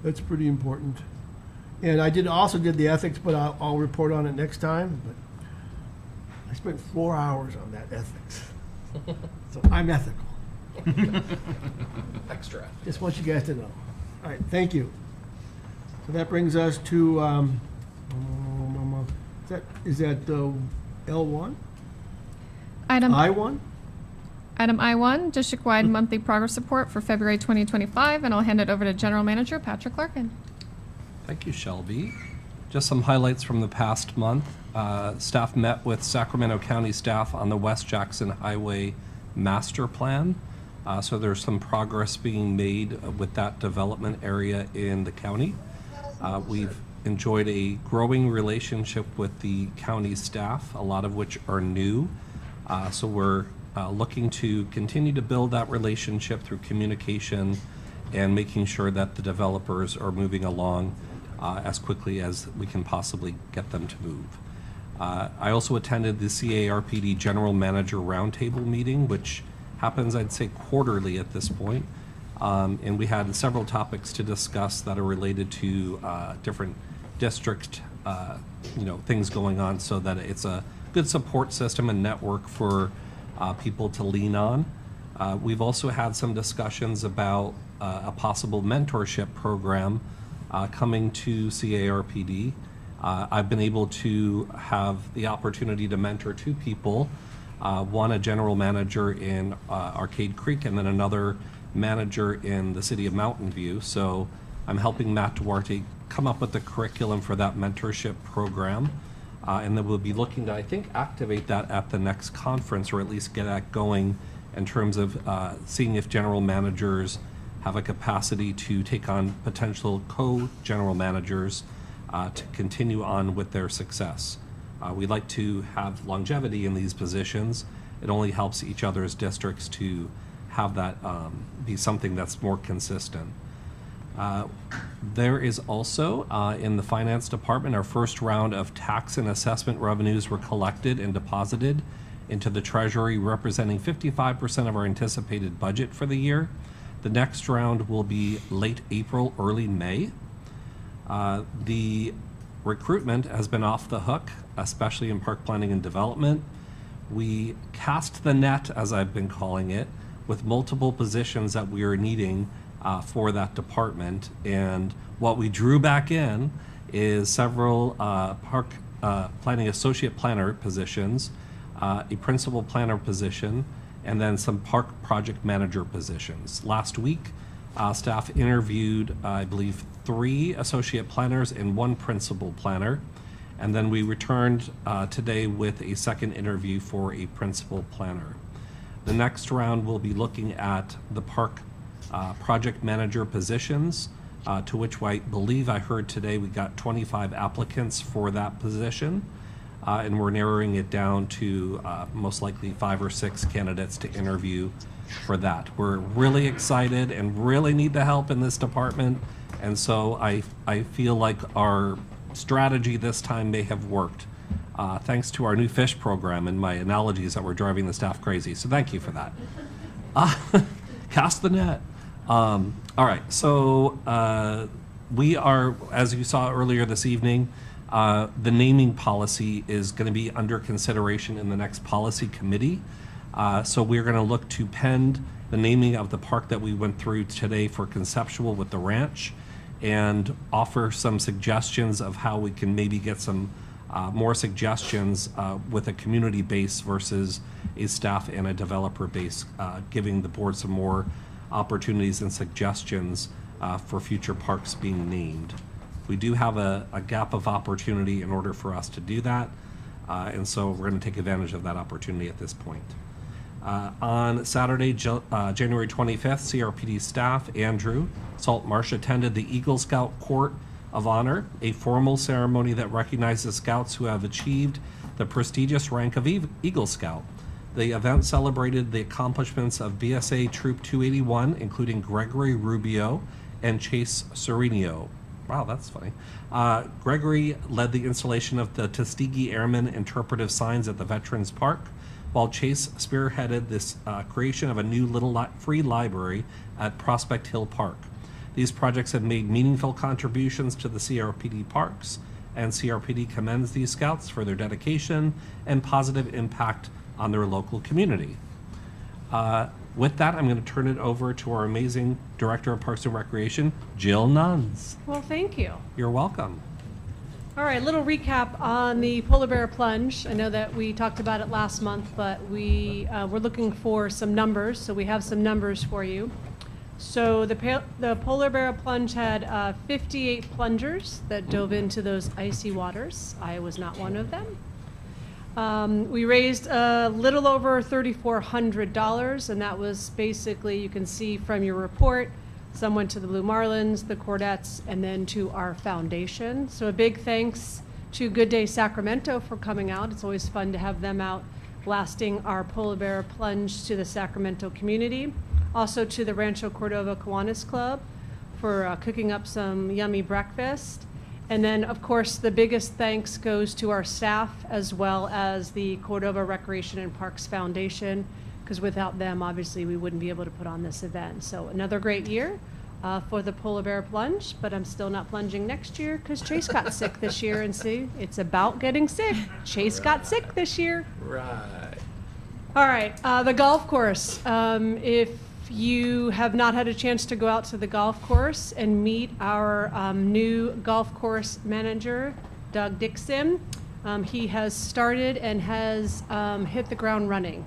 that's pretty important. And I also did the ethics, but I'll report on it next time. But I spent 4 hours on that ethics, so I'm ethical. Extra. Just want you guys to know. All right, thank you. So that brings us to, is that L1? I1? Item I1, district-wide monthly progress report for February 2025, and I'll hand it over to General Manager Patrick Larkin. Thank you, Shelby. Just some highlights from the past month. Staff met with Sacramento County staff on the West Jackson Highway Master Plan. So there's some progress being made with that development area in the county. We've enjoyed a growing relationship with the county staff, a lot of which are new. So we're looking to continue to build that relationship through communication and making sure that the developers are moving along as quickly as we can possibly get them to move. I also attended the CARPD General Manager Roundtable meeting, which happens, I'd say, quarterly at this point. And we had several topics to discuss that are related to different district, things going on, so that it's a good support system and network for people to lean on. We've also had some discussions about a possible mentorship program coming to CARPD. I've been able to have the opportunity to mentor two people. One, a general manager in Arcade Creek, and then another manager in the city of Mountain View. So I'm helping Matt Duarte come up with the curriculum for that mentorship program. And then we'll be looking to, I think, activate that at the next conference, or at least get that going in terms of seeing if general managers have a capacity to take on potential co-general managers to continue on with their success. We'd like to have longevity in these positions. It only helps each other's districts to have that be something that's more consistent. There is also, in the finance department, our first round of tax and assessment revenues were collected and deposited into the treasury, representing 55% of our anticipated budget for the year. The next round will be late April, early May. The recruitment has been off the hook, especially in park planning and development. We cast the net, as I've been calling it, with multiple positions that we are needing for that department. And what we drew back in is several park planning associate planner positions, a principal planner position, and then some park project manager positions. Last week, staff interviewed, I believe, 3 associate planners and 1 principal planner. And then we returned today with a second interview for a principal planner. The next round will be looking at the park project manager positions, to which I believe I heard today we got 25 applicants for that position. And we're narrowing it down to most likely 5 or 6 candidates to interview for that. We're really excited and really need the help in this department. And so I feel like our strategy this time may have worked, thanks to our new fish program and my analogies that were driving the staff crazy. So thank you for that. Cast the net. All right, so we are, as you saw earlier this evening, the naming policy is going to be under consideration in the next policy committee. So we're going to look to pend the naming of the park that we went through today for conceptual with the ranch, and offer some suggestions of how we can maybe get some more suggestions with a community base versus a staff and a developer base, giving the board some more opportunities and suggestions for future parks being named. We do have a gap of opportunity in order for us to do that, and so we're going to take advantage of that opportunity at this point. On Saturday, January 25th, CRPD staff, Andrew Saltmarsh, attended the Eagle Scout Court of Honor, a formal ceremony that recognizes scouts who have achieved the prestigious rank of Eagle Scout. The event celebrated the accomplishments of BSA Troop 281, including Gregory Rubio and Chase Serenio. Wow, that's funny. Gregory led the installation of the Tuskegee Airmen interpretive signs at the Veterans Park, while Chase spearheaded this creation of a new little free library at Prospect Hill Park. These projects have made meaningful contributions to the CRPD parks, and CRPD commends these scouts for their dedication and positive impact on their local community. With that, I'm going to turn it over to our amazing Director of Parks and Recreation, Jill Nuns. Well, thank you. You're welcome. All right, little recap on the polar bear plunge. I know that we talked about it last month, but we're looking for some numbers, so we have some numbers for you. So the polar bear plunge had 58 plungers that dove into those icy waters. I was not one of them. We raised a little over $3,400, and that was basically, you can see from your report, some went to the Blue Marlins, the Cordettes, and then to our foundation. So a big thanks to Good Day Sacramento for coming out. It's always fun to have them out blasting our polar bear plunge to the Sacramento community. Also to the Rancho Cordova Kiwanis Club for cooking up some yummy breakfast. And then, of course, the biggest thanks goes to our staff as well as the Cordova Recreation and Parks Foundation, because without them, obviously, we wouldn't be able to put on this event. So another great year for the polar bear plunge, but I'm still not plunging next year because Chase got sick this year. And see, it's about getting sick. Chase got sick this year. Right. All right, the golf course. If you have not had a chance to go out to the golf course and meet our new golf course manager, Doug Dixon, he has started and has hit the ground running.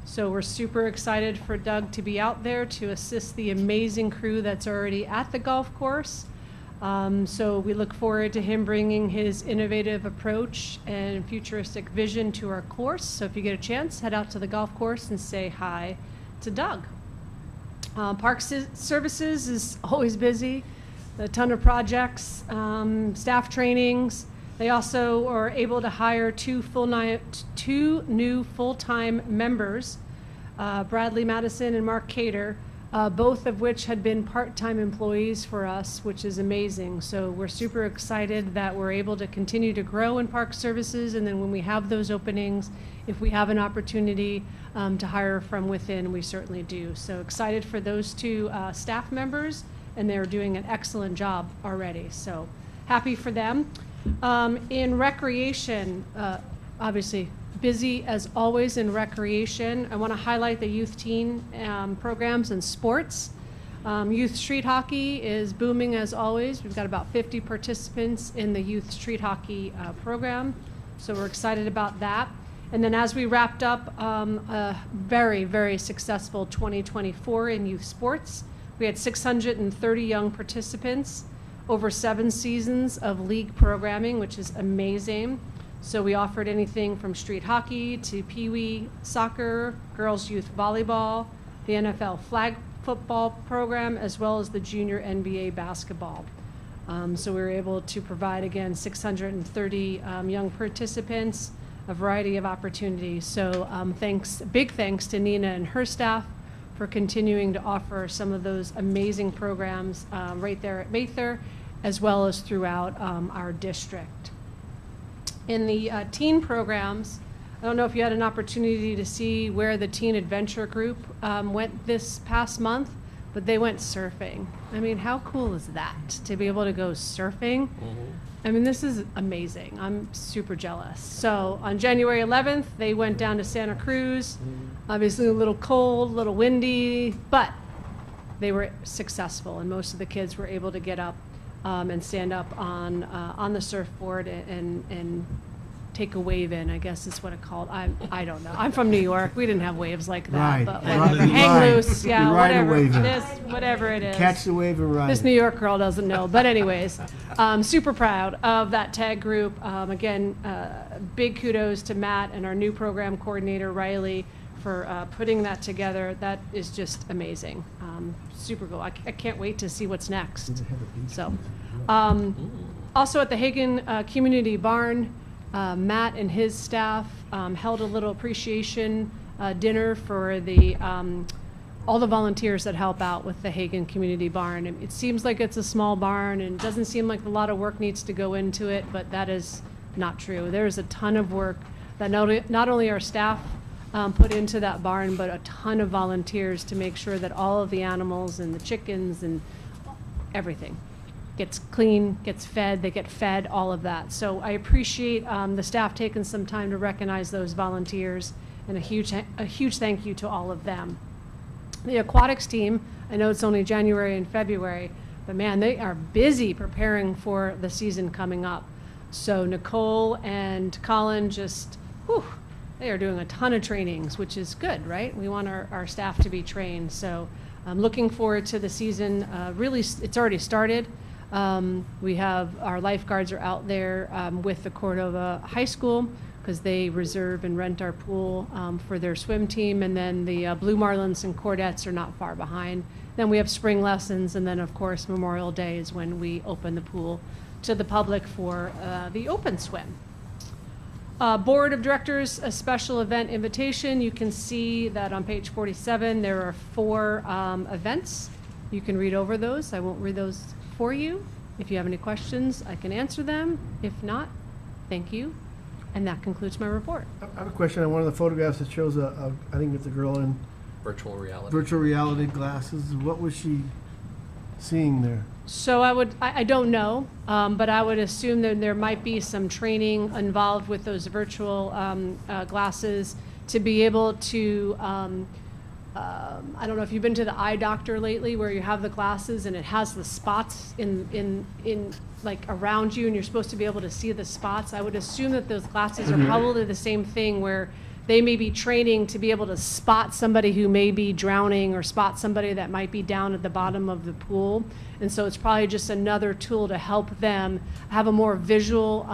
So we're super excited for Doug to be out there to assist the amazing crew that's already at the golf course. So we look forward to him bringing his innovative approach and futuristic vision to our course. So if you get a chance, head out to the golf course and say hi to Doug. Park Services is always busy, a ton of projects, staff trainings. They also are able to hire two new full-time members, Bradley Madison and Mark Cater, both of which had been part-time employees for us, which is amazing. So we're super excited that we're able to continue to grow in Park Services, and then when we have those openings, if we have an opportunity to hire from within, we certainly do. So excited for those two staff members, and they're doing an excellent job already. So happy for them. In recreation, obviously busy as always in recreation. I want to highlight the youth teen programs and sports. Youth street hockey is booming as always. We've got about 50 participants in the youth street hockey program. So we're excited about that. And then as we wrapped up a very, very successful 2024 in youth sports, we had 630 young participants over 7 seasons of league programming, which is amazing. So we offered anything from street hockey to peewee soccer, girls youth volleyball, the NFL flag football program, as well as the junior NBA basketball. So we were able to provide, again, 630 young participants, a variety of opportunities. So big thanks to Nina and her staff for continuing to offer some of those amazing programs right there at Mather, as well as throughout our district. In the teen programs, I don't know if you had an opportunity to see where the Teen Adventure Group went this past month, but they went surfing. I mean, how cool is that, to be able to go surfing? I mean, this is amazing. I'm super jealous. So on January 11th, they went down to Santa Cruz. Obviously a little cold, a little windy, but they were successful, and most of the kids were able to get up and stand up on the surfboard and take a wave in, I guess is what it called. I don't know. I'm from New York. We didn't have waves like that. Ride. But Ride. whatever. Hang Ride. loose. Yeah, You ride a whatever. wave in. Whatever it is. Catch the wave and ride This it. New York girl doesn't know. But anyways, super proud of that tag group. Again, big kudos to Matt and our new program coordinator, Riley, for putting that together. That is just amazing. Super cool. I can't wait to see what's next. So, also at the Hagen Community Barn, Matt and his staff held a little appreciation dinner for all the volunteers that help out with the Hagen Community Barn. It seems like it's a small barn and it doesn't seem like a lot of work needs to go into it, but that is not true. There's a ton of work that not only our staff put into that barn, but a ton of volunteers to make sure that all of the animals and the chickens and everything gets clean, gets fed, they get fed, all of that. So I appreciate the staff taking some time to recognize those volunteers, and a huge thank you to all of them. The aquatics team, I know it's only January and February, but man, they are busy preparing for the season coming up. So Nicole and Colin they are doing a ton of trainings, which is good, right? We want our staff to be trained. So I'm looking forward to the season. Really, it's already started. We have our lifeguards are out there with the Cordova High School because they reserve and rent our pool for their swim team. And then the Blue Marlins and Cordettes are not far behind. Then we have spring lessons. And then, of course, Memorial Day is when we open the pool to the public for the open swim. Board of Directors, a special event invitation. You can see that on page 47, there are 4 events. You can read over those. I won't read those for you. If you have any questions, I can answer them. If not, thank you. And that concludes my report. I have a question on one of the photographs that shows I think it's a girl in Virtual reality. virtual reality glasses. What was she seeing there? So I don't know, but I would assume that there might be some training involved with those virtual glasses to be able to, I don't know if you've been to the eye doctor lately where you have the glasses and it has the spots in like around you and you're supposed to be able to see the spots. I would assume that those glasses are probably the same thing where they may be training to be able to spot somebody who may be drowning or spot somebody that might be down at the bottom of the pool. And so it's probably just another tool to help them have a more visual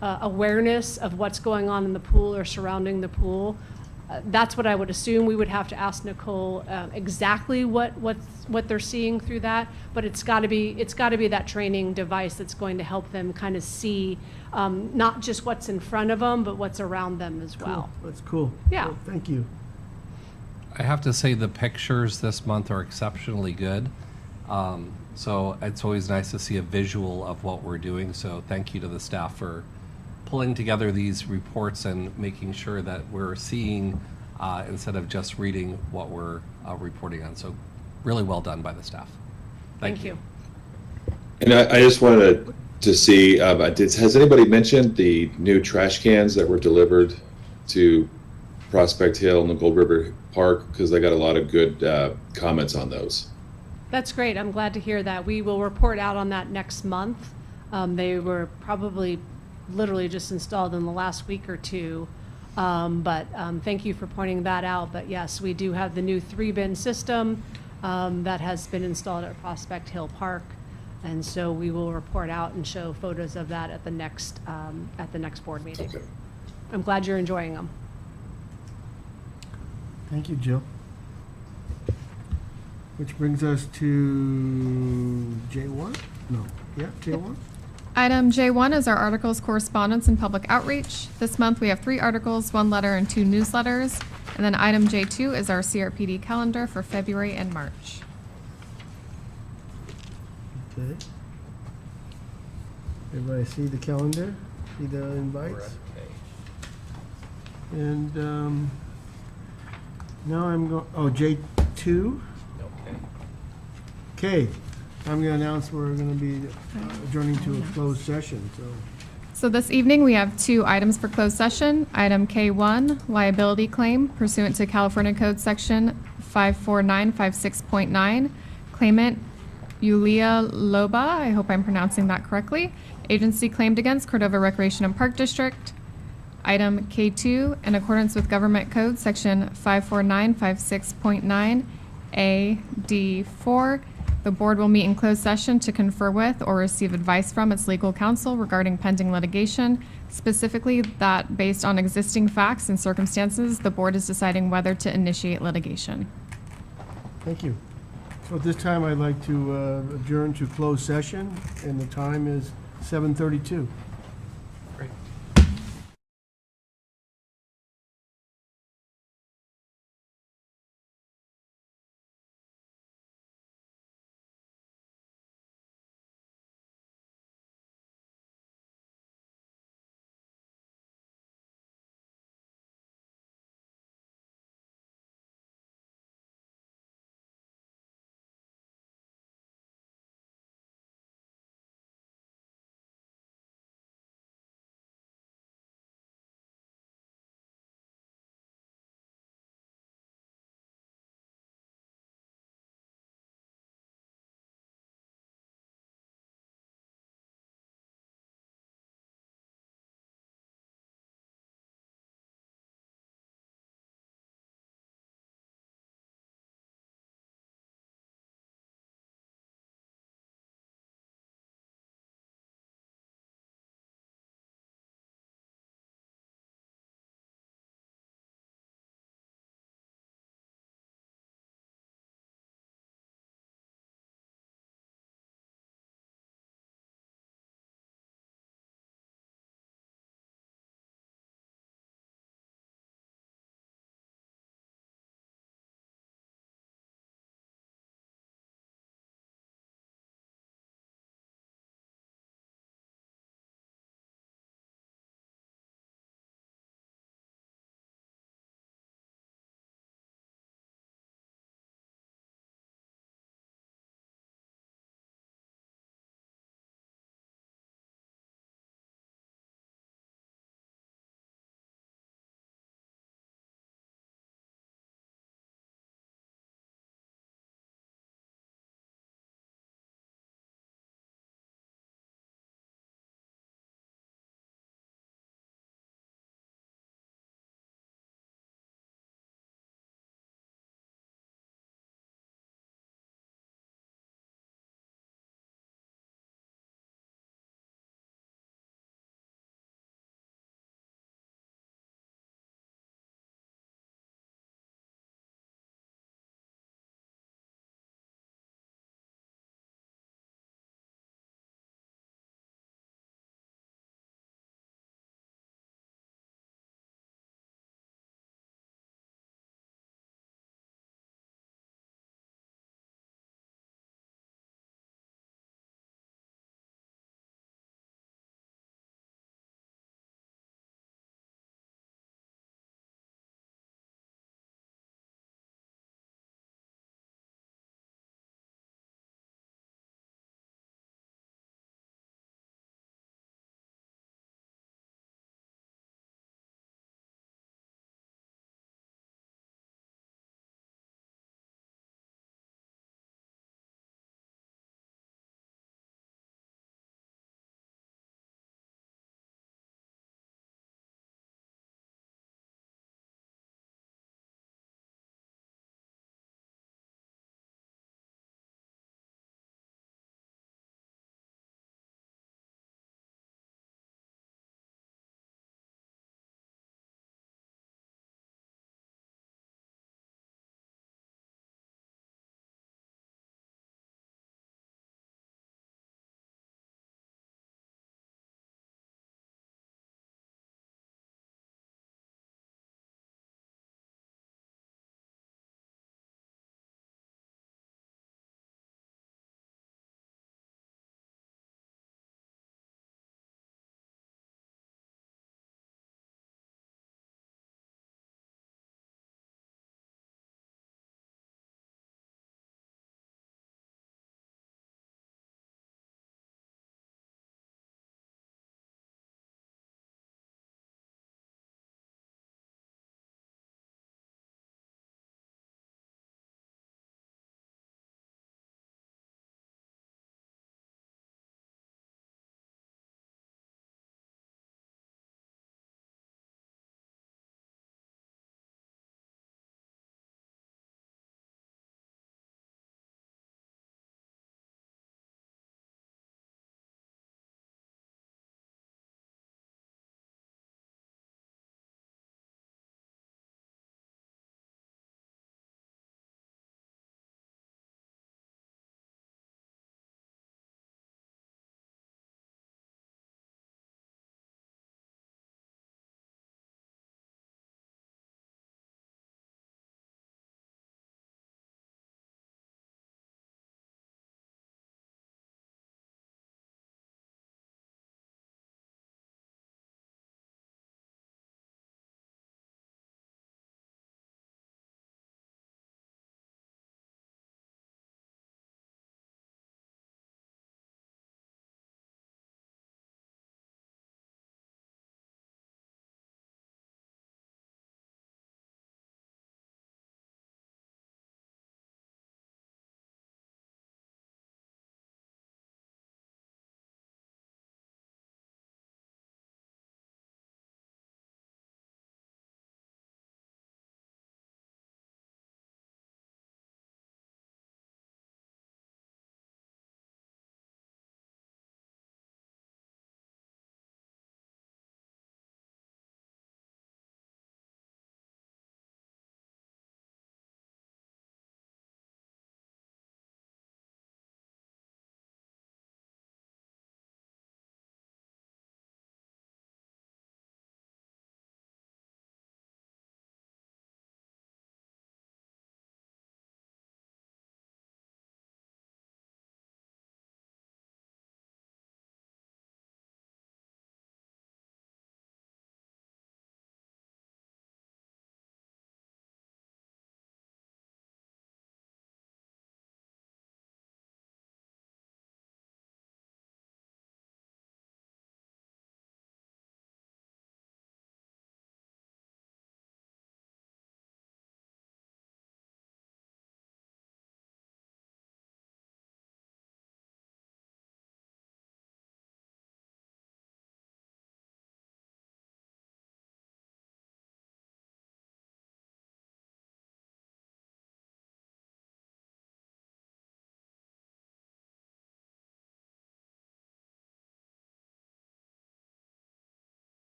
awareness of what's going on in the pool or surrounding the pool. That's what I would assume. We would have to ask Nicole exactly what they're seeing through that, but it's got to be that training device that's going to help them kind of see not just what's in front of them, but what's around them as well. Cool. That's cool. Yeah. Well, thank you. I have to say the pictures this month are exceptionally good. So it's always nice to see a visual of what we're doing. So thank you to the staff for pulling together these reports and making sure that we're seeing instead of just reading what we're reporting on. So really well done by the staff. Thank you. And I just wanted to see, has anybody mentioned the new trash cans that were delivered to Prospect Hill and the Gold River Park? Because I got a lot of good comments on those. That's great. I'm glad to hear that. We will report out on that next month. They were probably literally just installed in the last week or two. Thank you for pointing that out. But yes, we do have the new 3-bin system that has been installed at Prospect Hill Park. And so we will report out and show photos of that at the next board meeting. I'm glad you're enjoying them. Thank you, Jill. Which brings us to J1? No, yeah, J1? Item J1 is our articles, correspondence, and public outreach. This month, we have 3 articles, 1 letter, and 2 newsletters. And then item J2 is our CRPD calendar for February and March. Okay. Everybody see the calendar? See the invites? And now I'm going, oh, J2? Okay, I'm going to announce we're going to be adjourning to a closed session, so. So this evening, we have 2 items for closed session. Item K1, liability claim pursuant to California Code Section 54956.9. Claimant Yulia Loba, I hope I'm pronouncing that correctly. Agency claimed against Cordova Recreation and Park District. Item K2, in accordance with Government Code Section 54956.9 AD4, the board will meet in closed session to confer with or receive advice from its legal counsel regarding pending litigation, specifically that based on existing facts and circumstances, the board is deciding whether to initiate litigation. Thank you. So at this time, I'd like to adjourn to closed session, and the time is 7:32.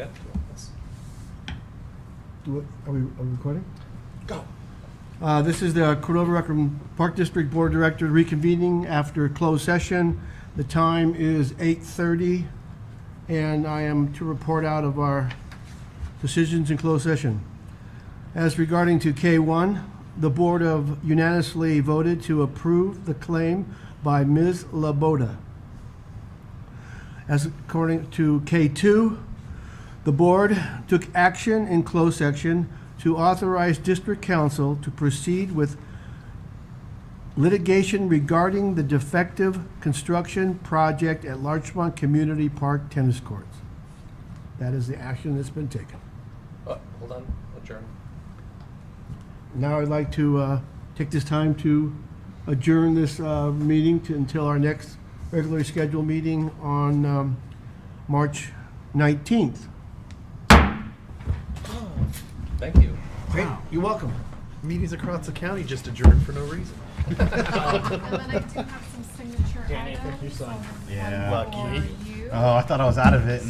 Are we recording? Go. This is the Cordova Rec Park District Board Director reconvening after closed session. The time is 8:30, and I am to report out of our decisions in closed session. As regarding to K1, the board of unanimously voted to approve the claim by Ms. Laboda. As according to K2, the board took action in closed session to authorize district council to proceed with litigation regarding the defective construction project at Larchmont Community Park Tennis Courts. That is the action that's been taken. Hold on, adjourn. Now I'd like to take this time to adjourn this meeting until our next regularly scheduled meeting on March 19th. Thank you. Great, you're welcome. Meetings across the county just adjourned for no reason. And then I do have some signature items. Yeah. Lucky. For you. Oh, I thought I was out of it.